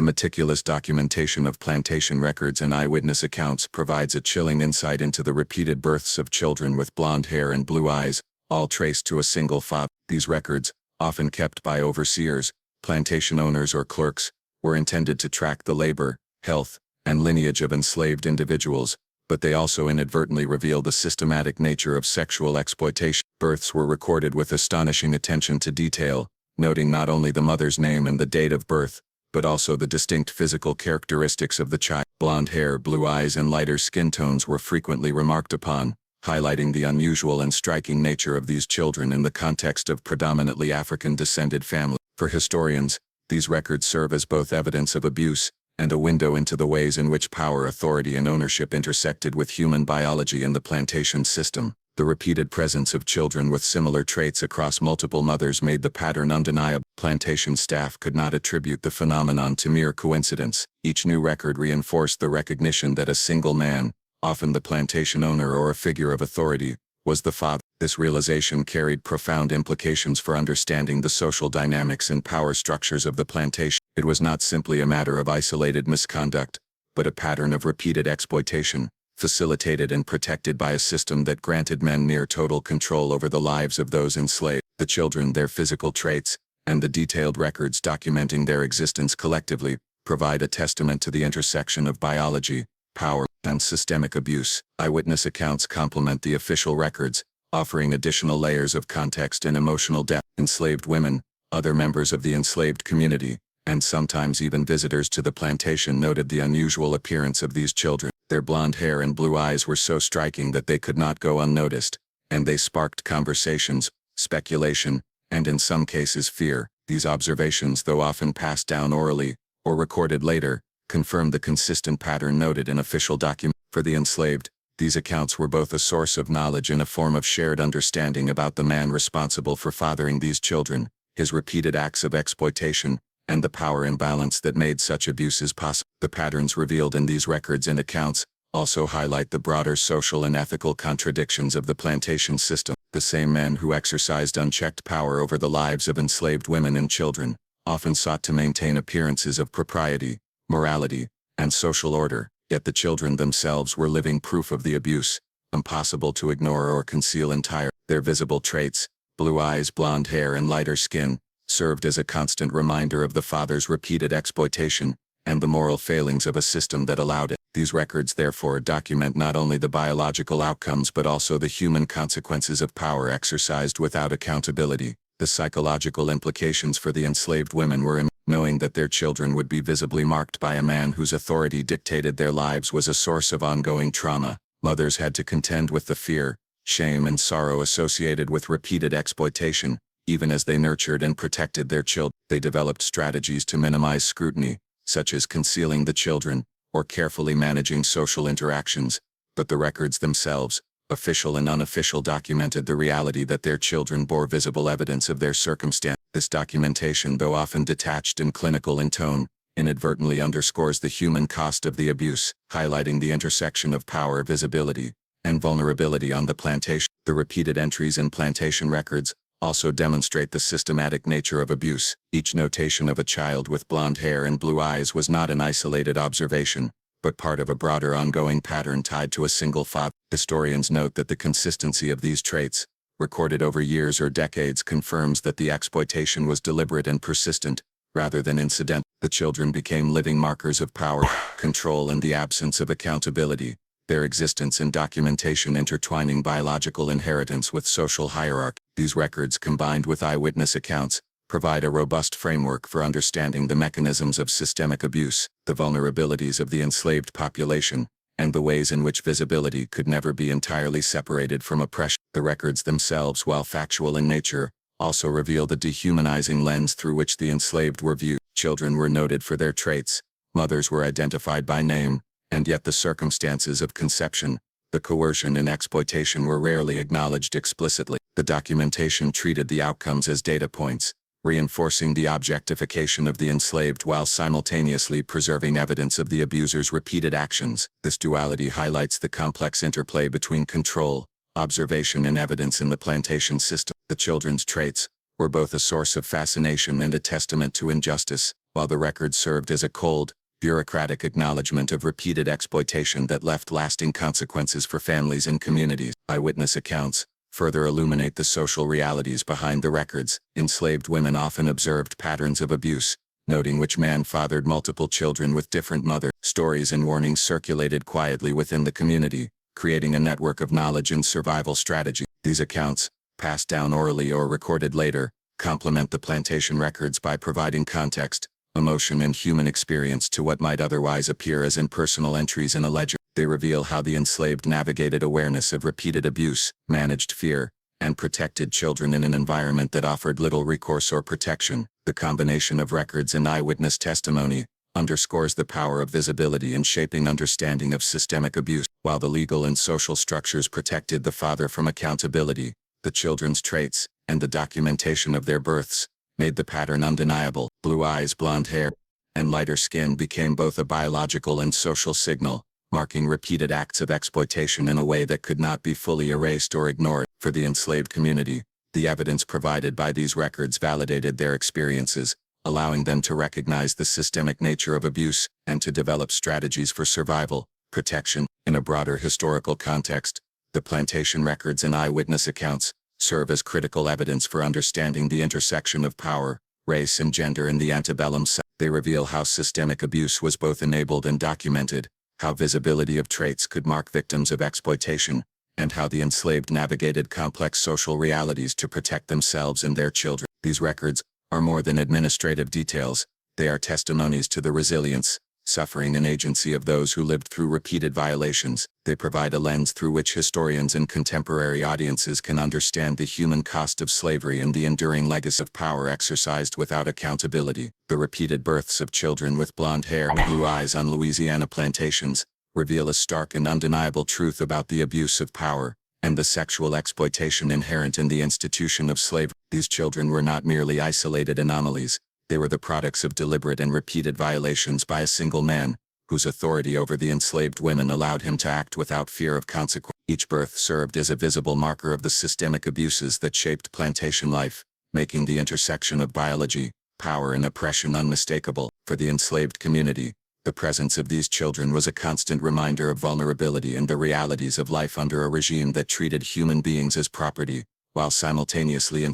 meticulous documentation of plantation records and eyewitness accounts provides a chilling insight into the repeated births of children with blonde hair and blue eyes, all traced to a single father. These records, often kept by overseers, plantation owners, or clerks, were intended to track the labor, health, and lineage of enslaved individuals, but they also inadvertently reveal the systematic nature of sexual exploitation. Births were recorded with astonishing attention to detail, noting not only the mother's name and the date of birth, but also the distinct physical characteristics of the child. Blonde hair, blue eyes, and lighter skin tones were frequently remarked upon, highlighting the unusual and striking nature of these children in the context of predominantly African-descended families. For historians, these records serve as both evidence of abuse and a window into the ways in which power, authority, and ownership intersected with human biology in the plantation system. The repeated presence of children with similar traits across multiple mothers made the pattern undeniable. Plantation staff could not attribute the phenomenon to mere coincidence. Each new record reinforced the recognition that a single man, often the plantation owner or a figure of authority, was the father. This realization carried profound implications for understanding the social dynamics and power structures of the plantation. It was not simply a matter of isolated misconduct, but a pattern of repeated exploitation, facilitated and protected by a system that granted men near total control over the lives of those enslaved. The children, their physical traits, and the detailed records documenting their existence collectively provide a testament to the intersection of biology, power, and systemic abuse. Eyewitness accounts complement the official records, offering additional layers of context and emotional depth. Enslaved women, other members of the enslaved community, and sometimes even visitors to the plantation noted the unusual appearance of these children. Their blonde hair and blue eyes were so striking that they could not go unnoticed, and they sparked conversations, speculation, and in some cases fear. These observations, though often passed down orally, or recorded later, confirmed the consistent pattern noted in official documents. For the enslaved, these accounts were both a source of knowledge and a form of shared understanding about the man responsible for fathering these children, his repeated acts of exploitation, and the power imbalance that made such abuses possible. The patterns revealed in these records and accounts also highlight the broader social and ethical contradictions of the plantation system. The same men who exercised unchecked power over the lives of enslaved women and children often sought to maintain appearances of propriety, morality, and social order, yet the children themselves were living proof of the abuse, impossible to ignore or conceal entirely. Their visible traits, blue eyes, blonde hair, and lighter skin, served as a constant reminder of the father's repeated exploitation and the moral failings of a system that allowed it. These records therefore document not only the biological outcomes but also the human consequences of power exercised without accountability. The psychological implications for the enslaved women were immense. Knowing that their children would be visibly marked by a man whose authority dictated their lives was a source of ongoing trauma. Mothers had to contend with the fear, shame, and sorrow associated with repeated exploitation. Even as they nurtured and protected their children, they developed strategies to minimize scrutiny, such as concealing the children, or carefully managing social interactions. But the records themselves, official and unofficial, documented the reality that their children bore visible evidence of their circumstance. This documentation, though often detached and clinical in tone, inadvertently underscores the human cost of the abuse, highlighting the intersection of power, visibility, and vulnerability on the plantation. The repeated entries in plantation records also demonstrate the systematic nature of abuse. Each notation of a child with blonde hair and blue eyes was not an isolated observation, but part of a broader ongoing pattern tied to a single father. Historians note that the consistency of these traits, recorded over years or decades, confirms that the exploitation was deliberate and persistent, rather than incidental. The children became living markers of power, control, and the absence of accountability, their existence and documentation intertwining biological inheritance with social hierarchy. These records, combined with eyewitness accounts, provide a robust framework for understanding the mechanisms of systemic abuse, the vulnerabilities of the enslaved population, and the ways in which visibility could never be entirely separated from oppression. The records themselves, while factual in nature, also reveal the dehumanizing lens through which the enslaved were viewed. Children were noted for their traits, mothers were identified by name, and yet the circumstances of conception, the coercion and exploitation were rarely acknowledged explicitly. The documentation treated the outcomes as data points, reinforcing the objectification of the enslaved while simultaneously preserving evidence of the abuser's repeated actions. This duality highlights the complex interplay between control, observation, and evidence in the plantation system. The children's traits were both a source of fascination and a testament to injustice, while the record served as a cold, bureaucratic acknowledgement of repeated exploitation that left lasting consequences for families and communities. Eyewitness accounts further illuminate the social realities behind the records. Enslaved women often observed patterns of abuse, noting which man fathered multiple children with different mothers. Stories and warnings circulated quietly within the community, creating a network of knowledge and survival strategy. These accounts, passed down orally or recorded later, complement the plantation records by providing context, emotion, and human experience to what might otherwise appear as impersonal entries in a ledger. They reveal how the enslaved navigated awareness of repeated abuse, managed fear, and protected children in an environment that offered little recourse or protection. The combination of records and eyewitness testimony underscores the power of visibility in shaping understanding of systemic abuse. While the legal and social structures protected the father from accountability, the children's traits, and the documentation of their births, made the pattern undeniable. Blue eyes, blonde hair, and lighter skin became both a biological and social signal, marking repeated acts of exploitation in a way that could not be fully erased or ignored. For the enslaved community, the evidence provided by these records validated their experiences, allowing them to recognize the systemic nature of abuse and to develop strategies for survival. Protection. In a broader historical context, the plantation records and eyewitness accounts serve as critical evidence for understanding the intersection of power, race and gender in the antebellum South. They reveal how systemic abuse was both enabled and documented, how visibility of traits could mark victims of exploitation, and how the enslaved navigated complex social realities to protect themselves and their children. These records are more than administrative details. They are testimonies to the resilience, suffering and agency of those who lived through repeated violations. They provide a lens through which historians and contemporary audiences can understand the human cost of slavery and the enduring legacy of power exercised without accountability. The repeated births of children with blonde hair and blue eyes on Louisiana plantations reveal a stark and undeniable truth about the abuse of power and the sexual exploitation inherent in the institution of slavery. These children were not merely isolated anomalies. They were the products of deliberate and repeated violations by a single man, whose authority over the enslaved women allowed him to act without fear of consequence. Each birth served as a visible marker of the systemic abuses that shaped plantation life, making the intersection of biology, power and oppression unmistakable. For the enslaved community, the presence of these children was a constant reminder of vulnerability and the realities of life under a regime that treated human beings as property, while simultaneously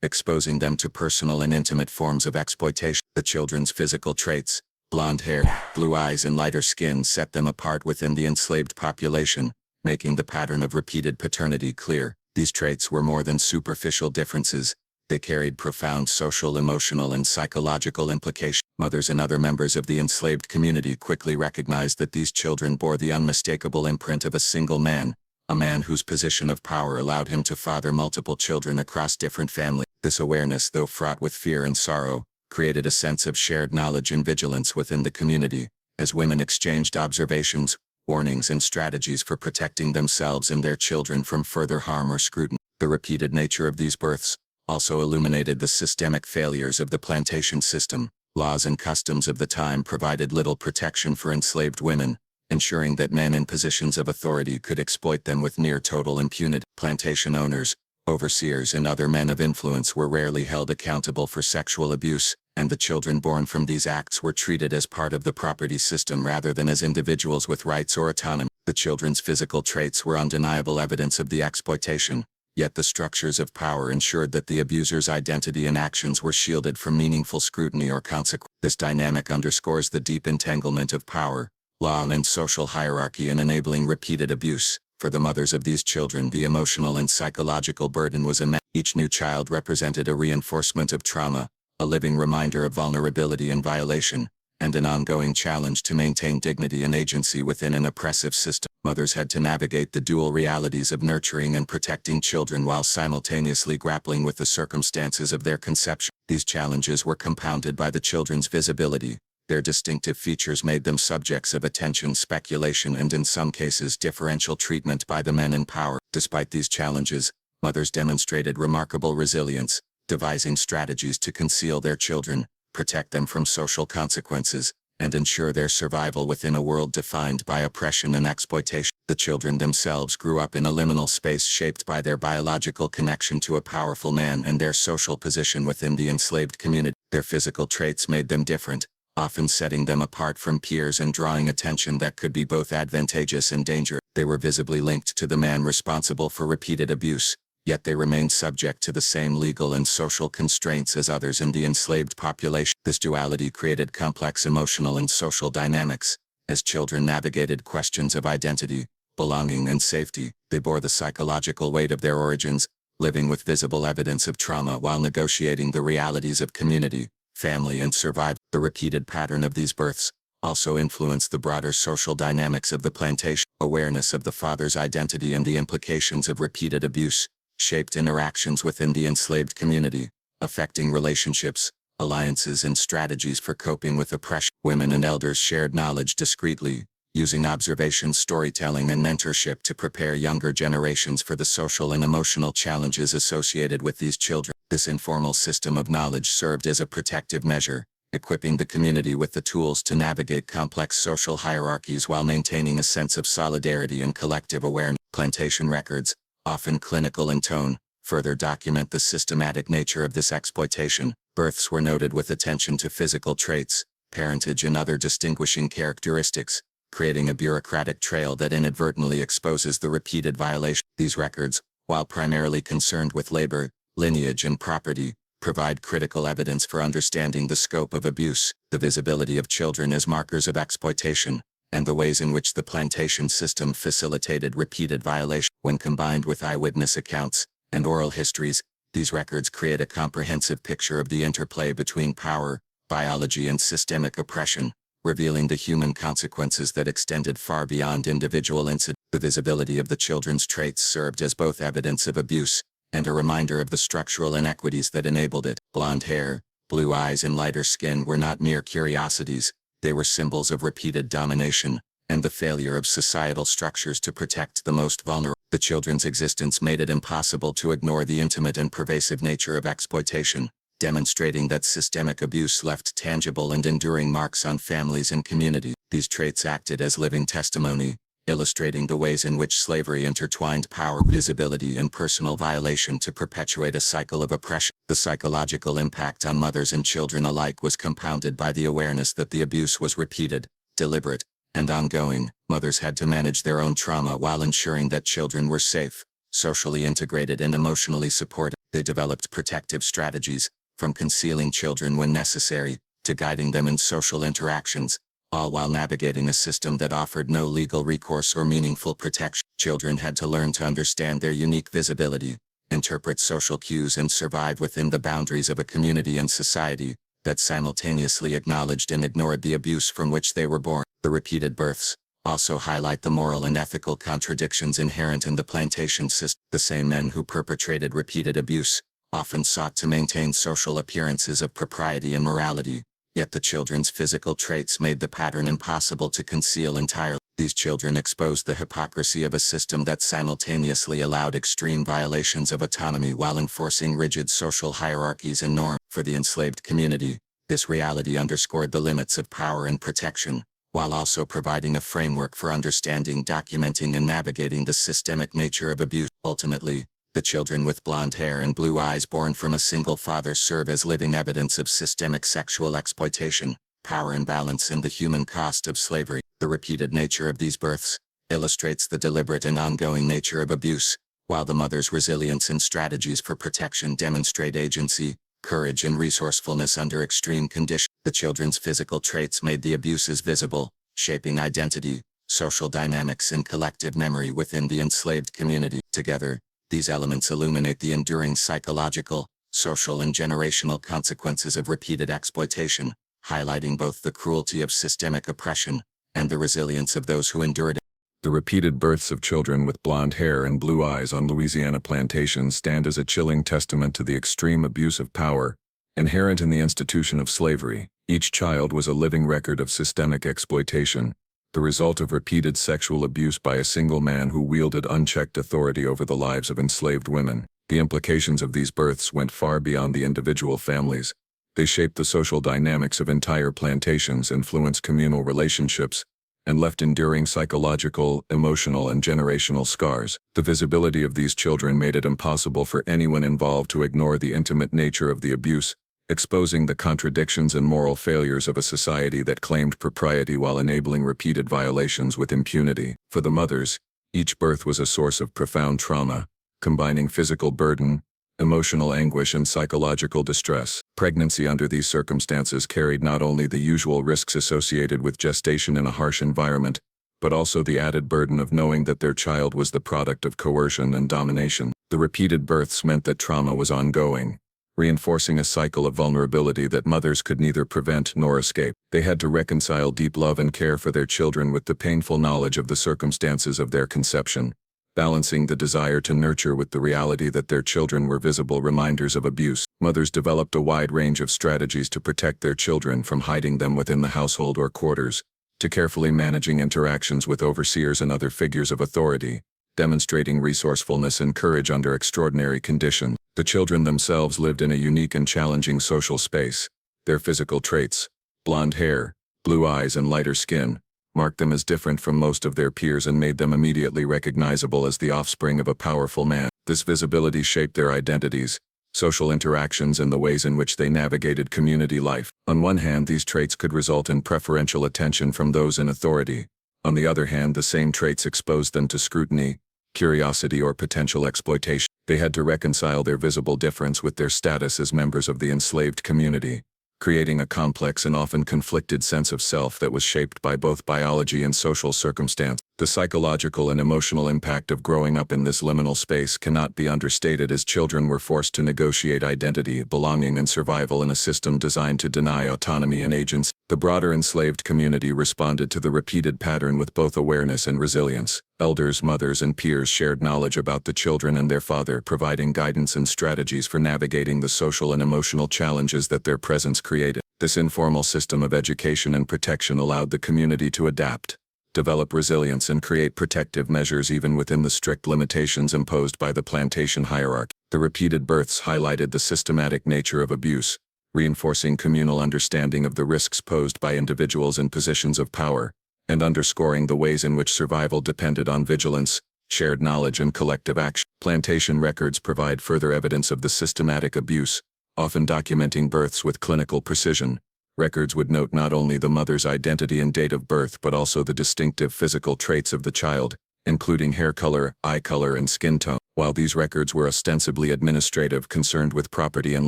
exposing them to personal and intimate forms of exploitation. The children's physical traits, blonde hair, blue eyes and lighter skin, set them apart within the enslaved population, making the pattern of repeated paternity clear. These traits were more than superficial differences. They carried profound social, emotional and psychological implications. Mothers and other members of the enslaved community quickly recognized that these children bore the unmistakable imprint of a single man, a man whose position of power allowed him to father multiple children across different families. This awareness, though fraught with fear and sorrow, created a sense of shared knowledge and vigilance within the community, as women exchanged observations, warnings and strategies for protecting themselves and their children from further harm or scrutiny. The repeated nature of these births also illuminated the systemic failures of the plantation system. Laws and customs of the time provided little protection for enslaved women, ensuring that men in positions of authority could exploit them with near total impunity. Plantation owners, overseers and other men of influence were rarely held accountable for sexual abuse, and the children born from these acts were treated as part of the property system rather than as individuals with rights or autonomy. The children's physical traits were undeniable evidence of the exploitation, yet the structures of power ensured that the abuser's identity and actions were shielded from meaningful scrutiny or consequence. This dynamic underscores the deep entanglement of power, law and social hierarchy in enabling repeated abuse. For the mothers of these children, the emotional and psychological burden was immense. Each new child represented a reinforcement of trauma, a living reminder of vulnerability and violation, and an ongoing challenge to maintain dignity and agency within an oppressive system. Mothers had to navigate the dual realities of nurturing and protecting children while simultaneously grappling with the circumstances of their conception. These challenges were compounded by the children's visibility. Their distinctive features made them subjects of attention, speculation, and in some cases differential treatment by the men in power. Despite these challenges, mothers demonstrated remarkable resilience, devising strategies to conceal their children, protect them from social consequences, and ensure their survival within a world defined by oppression and exploitation. The children themselves grew up in a liminal space shaped by their biological connection to a powerful man and their social position within the enslaved community. Their physical traits made them different, often setting them apart from peers and drawing attention that could be both advantageous and dangerous. They were visibly linked to the man responsible for repeated abuse, yet they remained subject to the same legal and social constraints as others in the enslaved population. This duality created complex emotional and social dynamics. As children navigated questions of identity, belonging and safety, they bore the psychological weight of their origins, living with visible evidence of trauma while negotiating the realities of community, family and survival. The repeated pattern of these births also influenced the broader social dynamics of the plantation. Awareness of the father's identity and the implications of repeated abuse shaped interactions within the enslaved community, affecting relationships, alliances and strategies for coping with oppression. Women and elders shared knowledge discreetly, using observation, storytelling and mentorship to prepare younger generations for the social and emotional challenges associated with these children. This informal system of knowledge served as a protective measure, equipping the community with the tools to navigate complex social hierarchies while maintaining a sense of solidarity and collective awareness. Plantation records, often clinical in tone, further document the systematic nature of this exploitation. Births were noted with attention to physical traits, parentage and other distinguishing characteristics, creating a bureaucratic trail that inadvertently exposes the repeated violation. These records, while primarily concerned with labor, lineage and property, provide critical evidence for understanding the scope of abuse, the visibility of children as markers of exploitation, and the ways in which the plantation system facilitated repeated violation. When combined with eyewitness accounts and oral histories, these records create a comprehensive picture of the interplay between power, biology and systemic oppression, revealing the human consequences that extended far beyond individual incidents. The visibility of the children's traits served as both evidence of abuse and a reminder of the structural inequities that enabled it. Blonde hair, blue eyes and lighter skin were not mere curiosities, they were symbols of repeated domination and the failure of societal structures to protect the most vulnerable. The children's existence made it impossible to ignore the intimate and pervasive nature of exploitation, demonstrating that systemic abuse left tangible and enduring marks on families and communities. These traits acted as living testimony, illustrating the ways in which slavery intertwined power, visibility and personal violation to perpetuate a cycle of oppression. The psychological impact on mothers and children alike was compounded by the awareness that the abuse was repeated, deliberate, and ongoing. Mothers had to manage their own trauma while ensuring that children were safe, socially integrated and emotionally supported. They developed protective strategies, from concealing children when necessary, to guiding them in social interactions, all while navigating a system that offered no legal recourse or meaningful protection. Children had to learn to understand their unique visibility, interpret social cues and survive within the boundaries of a community and society that simultaneously acknowledged and ignored the abuse from which they were born. The repeated births also highlight the moral and ethical contradictions inherent in the plantation system. The same men who perpetrated repeated abuse often sought to maintain social appearances of propriety and morality, yet the children's physical traits made the pattern impossible to conceal entirely. These children exposed the hypocrisy of a system that simultaneously allowed extreme violations of autonomy while enforcing rigid social hierarchies and norms. For the enslaved community, this reality underscored the limits of power and protection, while also providing a framework for understanding, documenting and navigating the systemic nature of abuse. Ultimately, the children with blonde hair and blue eyes born from a single father serve as living evidence of systemic sexual exploitation, power imbalance and the human cost of slavery. The repeated nature of these births illustrates the deliberate and ongoing nature of abuse, while the mother's resilience and strategies for protection demonstrate agency, courage and resourcefulness under extreme conditions. The children's physical traits made the abuses visible, shaping identity, social dynamics and collective memory within the enslaved community. Together, these elements illuminate the enduring psychological, social and generational consequences of repeated exploitation, highlighting both the cruelty of systemic oppression and the resilience of those who endured it. The repeated births of children with blonde hair and blue eyes on Louisiana plantations stand as a chilling testament to the extreme abuse of power inherent in the institution of slavery. Each child was a living record of systemic exploitation, the result of repeated sexual abuse by a single man who wielded unchecked authority over the lives of enslaved women. The implications of these births went far beyond the individual families. They shaped the social dynamics of entire plantations, influenced communal relationships, and left enduring psychological, emotional, and generational scars. The visibility of these children made it impossible for anyone involved to ignore the intimate nature of the abuse, exposing the contradictions and moral failures of a society that claimed propriety while enabling repeated violations with impunity. For the mothers, each birth was a source of profound trauma, combining physical burden, emotional anguish and psychological distress. Pregnancy under these circumstances carried not only the usual risks associated with gestation in a harsh environment, but also the added burden of knowing that their child was the product of coercion and domination. The repeated births meant that trauma was ongoing, reinforcing a cycle of vulnerability that mothers could neither prevent nor escape. They had to reconcile deep love and care for their children with the painful knowledge of the circumstances of their conception, balancing the desire to nurture with the reality that their children were visible reminders of abuse. Mothers developed a wide range of strategies to protect their children, from hiding them within the household or quarters, to carefully managing interactions with overseers and other figures of authority, demonstrating resourcefulness and courage under extraordinary conditions. The children themselves lived in a unique and challenging social space. Their physical traits, blonde hair, blue eyes and lighter skin, marked them as different from most of their peers and made them immediately recognizable as the offspring of a powerful man. This visibility shaped their identities, social interactions and the ways in which they navigated community life. On one hand, these traits could result in preferential attention from those in authority. On the other hand, the same traits exposed them to scrutiny, curiosity, or potential exploitation. They had to reconcile their visible difference with their status as members of the enslaved community, creating a complex and often conflicted sense of self that was shaped by both biology and social circumstance. The psychological and emotional impact of growing up in this liminal space cannot be understated, as children were forced to negotiate identity, belonging, and survival in a system designed to deny autonomy and agency. The broader enslaved community responded to the repeated pattern with both awareness and resilience. Elders, mothers, and peers shared knowledge about the children and their father, providing guidance and strategies for navigating the social and emotional challenges that their presence created. This informal system of education and protection allowed the community to adapt, develop resilience, and create protective measures even within the strict limitations imposed by the plantation hierarchy. The repeated births highlighted the systematic nature of abuse, reinforcing communal understanding of the risks posed by individuals in positions of power, and underscoring the ways in which survival depended on vigilance, shared knowledge, and collective action. Plantation records provide further evidence of the systematic abuse, often documenting births with clinical precision. Records would note not only the mother's identity and date of birth but also the distinctive physical traits of the child, including hair color, eye color, and skin tone. While these records were ostensibly administrative, concerned with property and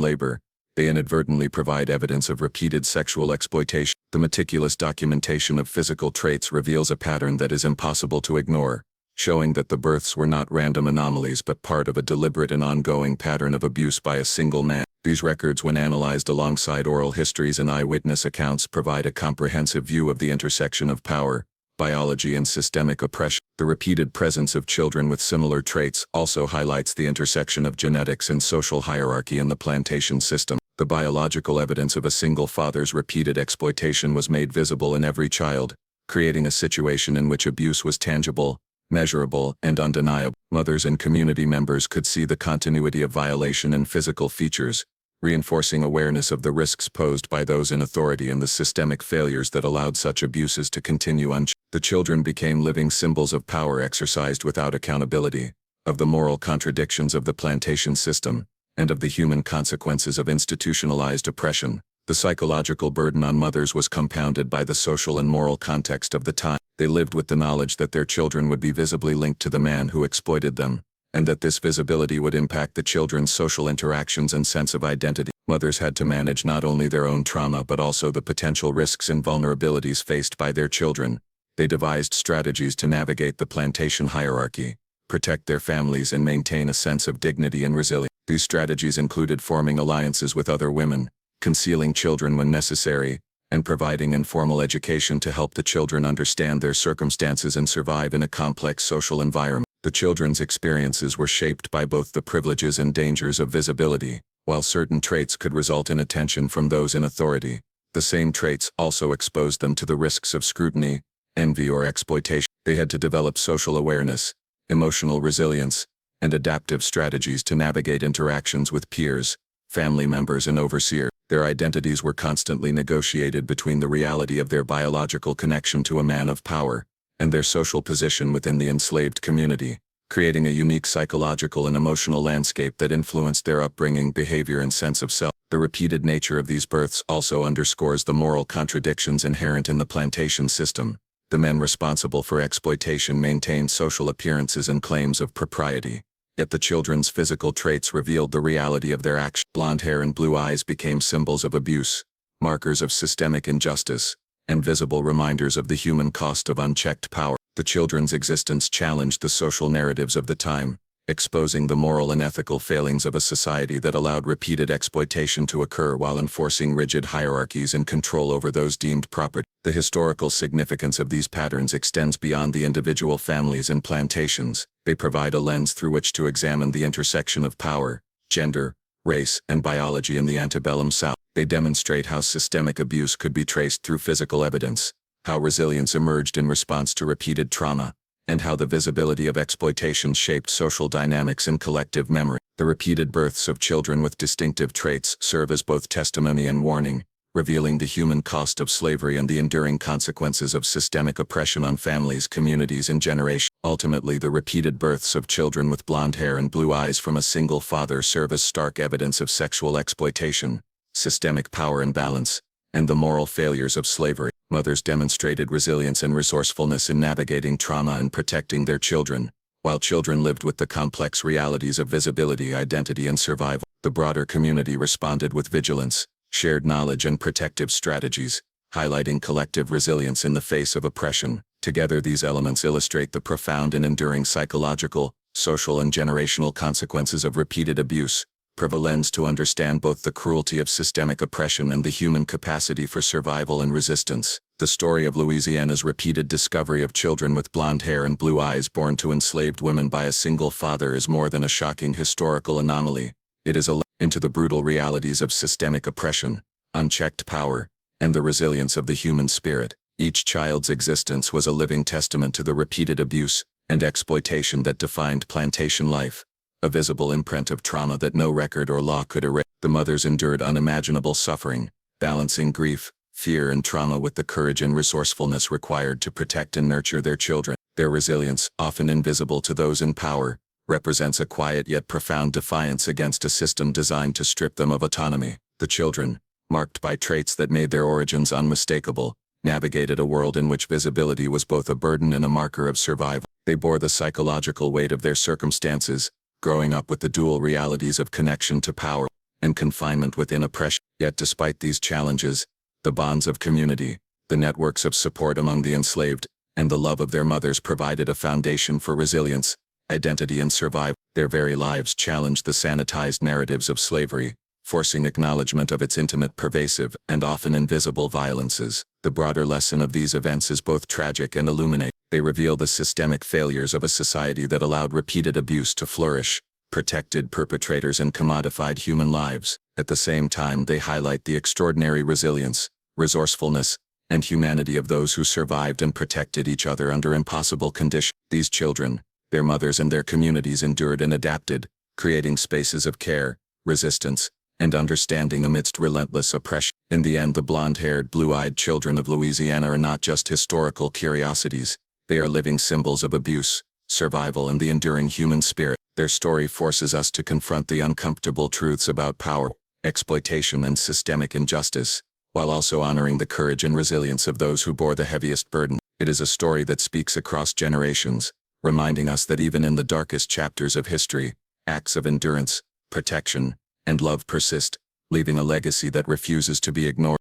labor, they inadvertently provide evidence of repeated sexual exploitation. The meticulous documentation of physical traits reveals a pattern that is impossible to ignore, showing that the births were not random anomalies but part of a deliberate and ongoing pattern of abuse by a single man. These records, when analyzed alongside oral histories and eyewitness accounts, provide a comprehensive view of the intersection of power, biology, and systemic oppression. The repeated presence of children with similar traits also highlights the intersection of genetics and social hierarchy in the plantation system. The biological evidence of a single father's repeated exploitation was made visible in every child, creating a situation in which abuse was tangible, measurable, and undeniable. Mothers and community members could see the continuity of violation in physical features, reinforcing awareness of the risks posed by those in authority and the systemic failures that allowed such abuses to continue unchecked. The children became living symbols of power exercised without accountability, of the moral contradictions of the plantation system, and of the human consequences of institutionalized oppression. The psychological burden on mothers was compounded by the social and moral context of the time. They lived with the knowledge that their children would be visibly linked to the man who exploited them, and that this visibility would impact the children's social interactions and sense of identity. Mothers had to manage not only their own trauma but also the potential risks and vulnerabilities faced by their children. They devised strategies to navigate the plantation hierarchy, protect their families, and maintain a sense of dignity and resilience. These strategies included forming alliances with other women, concealing children when necessary, and providing informal education to help the children understand their circumstances and survive in a complex social environment. The children's experiences were shaped by both the privileges and dangers of visibility. While certain traits could result in attention from those in authority, the same traits also exposed them to the risks of scrutiny, envy, or exploitation. They had to develop social awareness, emotional resilience, and adaptive strategies to navigate interactions with peers, family members, and overseers. Their identities were constantly negotiated between the reality of their biological connection to a man of power and their social position within the enslaved community, creating a unique psychological and emotional landscape that influenced their upbringing, behavior, and sense of self. The repeated nature of these births also underscores the moral contradictions inherent in the plantation system. The men responsible for exploitation maintained social appearances and claims of propriety, yet the children's physical traits revealed the reality of their actions. Blonde hair and blue eyes became symbols of abuse, markers of systemic injustice, and visible reminders of the human cost of unchecked power. The children's existence challenged the social narratives of the time, exposing the moral and ethical failings of a society that allowed repeated exploitation to occur while enforcing rigid hierarchies and control over those deemed property. The historical significance of these patterns extends beyond the individual families and plantations. They provide a lens through which to examine the intersection of power, gender, race, and biology in the antebellum South. They demonstrate how systemic abuse could be traced through physical evidence, how resilience emerged in response to repeated trauma, and how the visibility of exploitation shaped social dynamics and collective memory. The repeated births of children with distinctive traits serve as both testimony and warning, revealing the human cost of slavery and the enduring consequences of systemic oppression on families, communities, and generations. Ultimately, the repeated births of children with blonde hair and blue eyes from a single father serve as stark evidence of sexual exploitation, systemic power imbalance, and the moral failures of slavery. Mothers demonstrated resilience and resourcefulness in navigating trauma and protecting their children, while children lived with the complex realities of visibility, identity, and survival. The broader community responded with vigilance, shared knowledge, and protective strategies, highlighting collective resilience in the face of oppression. Together, these elements illustrate the profound and enduring psychological, social, and generational consequences of repeated abuse, provide a lens to understand both the cruelty of systemic oppression and the human capacity for survival and resistance. The story of Louisiana's repeated discovery of children with blonde hair and blue eyes born to enslaved women by a single father is more than a shocking historical anomaly. It is a look into the brutal realities of systemic oppression, unchecked power, and the resilience of the human spirit. Each child's existence was a living testament to the repeated abuse and exploitation that defined plantation life, a visible imprint of trauma that no record or law could erase. The mothers endured unimaginable suffering, balancing grief, fear, and trauma with the courage and resourcefulness required to protect and nurture their children. Their resilience, often invisible to those in power, represents a quiet yet profound defiance against a system designed to strip them of autonomy. The children, marked by traits that made their origins unmistakable, navigated a world in which visibility was both a burden and a marker of survival. They bore the psychological weight of their circumstances, growing up with the dual realities of connection to power and confinement within oppression. Yet despite these challenges, the bonds of community, the networks of support among the enslaved, and the love of their mothers provided a foundation for resilience, identity, and survival. Their very lives challenged the sanitized narratives of slavery, forcing acknowledgement of its intimate, pervasive, and often invisible violences. The broader lesson of these events is both tragic and illuminating. They reveal the systemic failures of a society that allowed repeated abuse to flourish, protected perpetrators, and commodified human lives. At the same time, they highlight the extraordinary resilience, resourcefulness, and humanity of those who survived and protected each other under impossible conditions. These children, their mothers, and their communities endured and adapted, creating spaces of care, resistance, and understanding amidst relentless oppression. In the end, the blonde-haired, blue-eyed children of Louisiana are not just historical curiosities. They are living symbols of abuse, survival, and the enduring human spirit. Their story forces us to confront the uncomfortable truths about power, exploitation, and systemic injustice, while also honoring the courage and resilience of those who bore the heaviest burden. It is a story that speaks across generations, reminding us that even in the darkest chapters of history, acts of endurance, protection, and love persist, leaving a legacy that refuses to be ignored.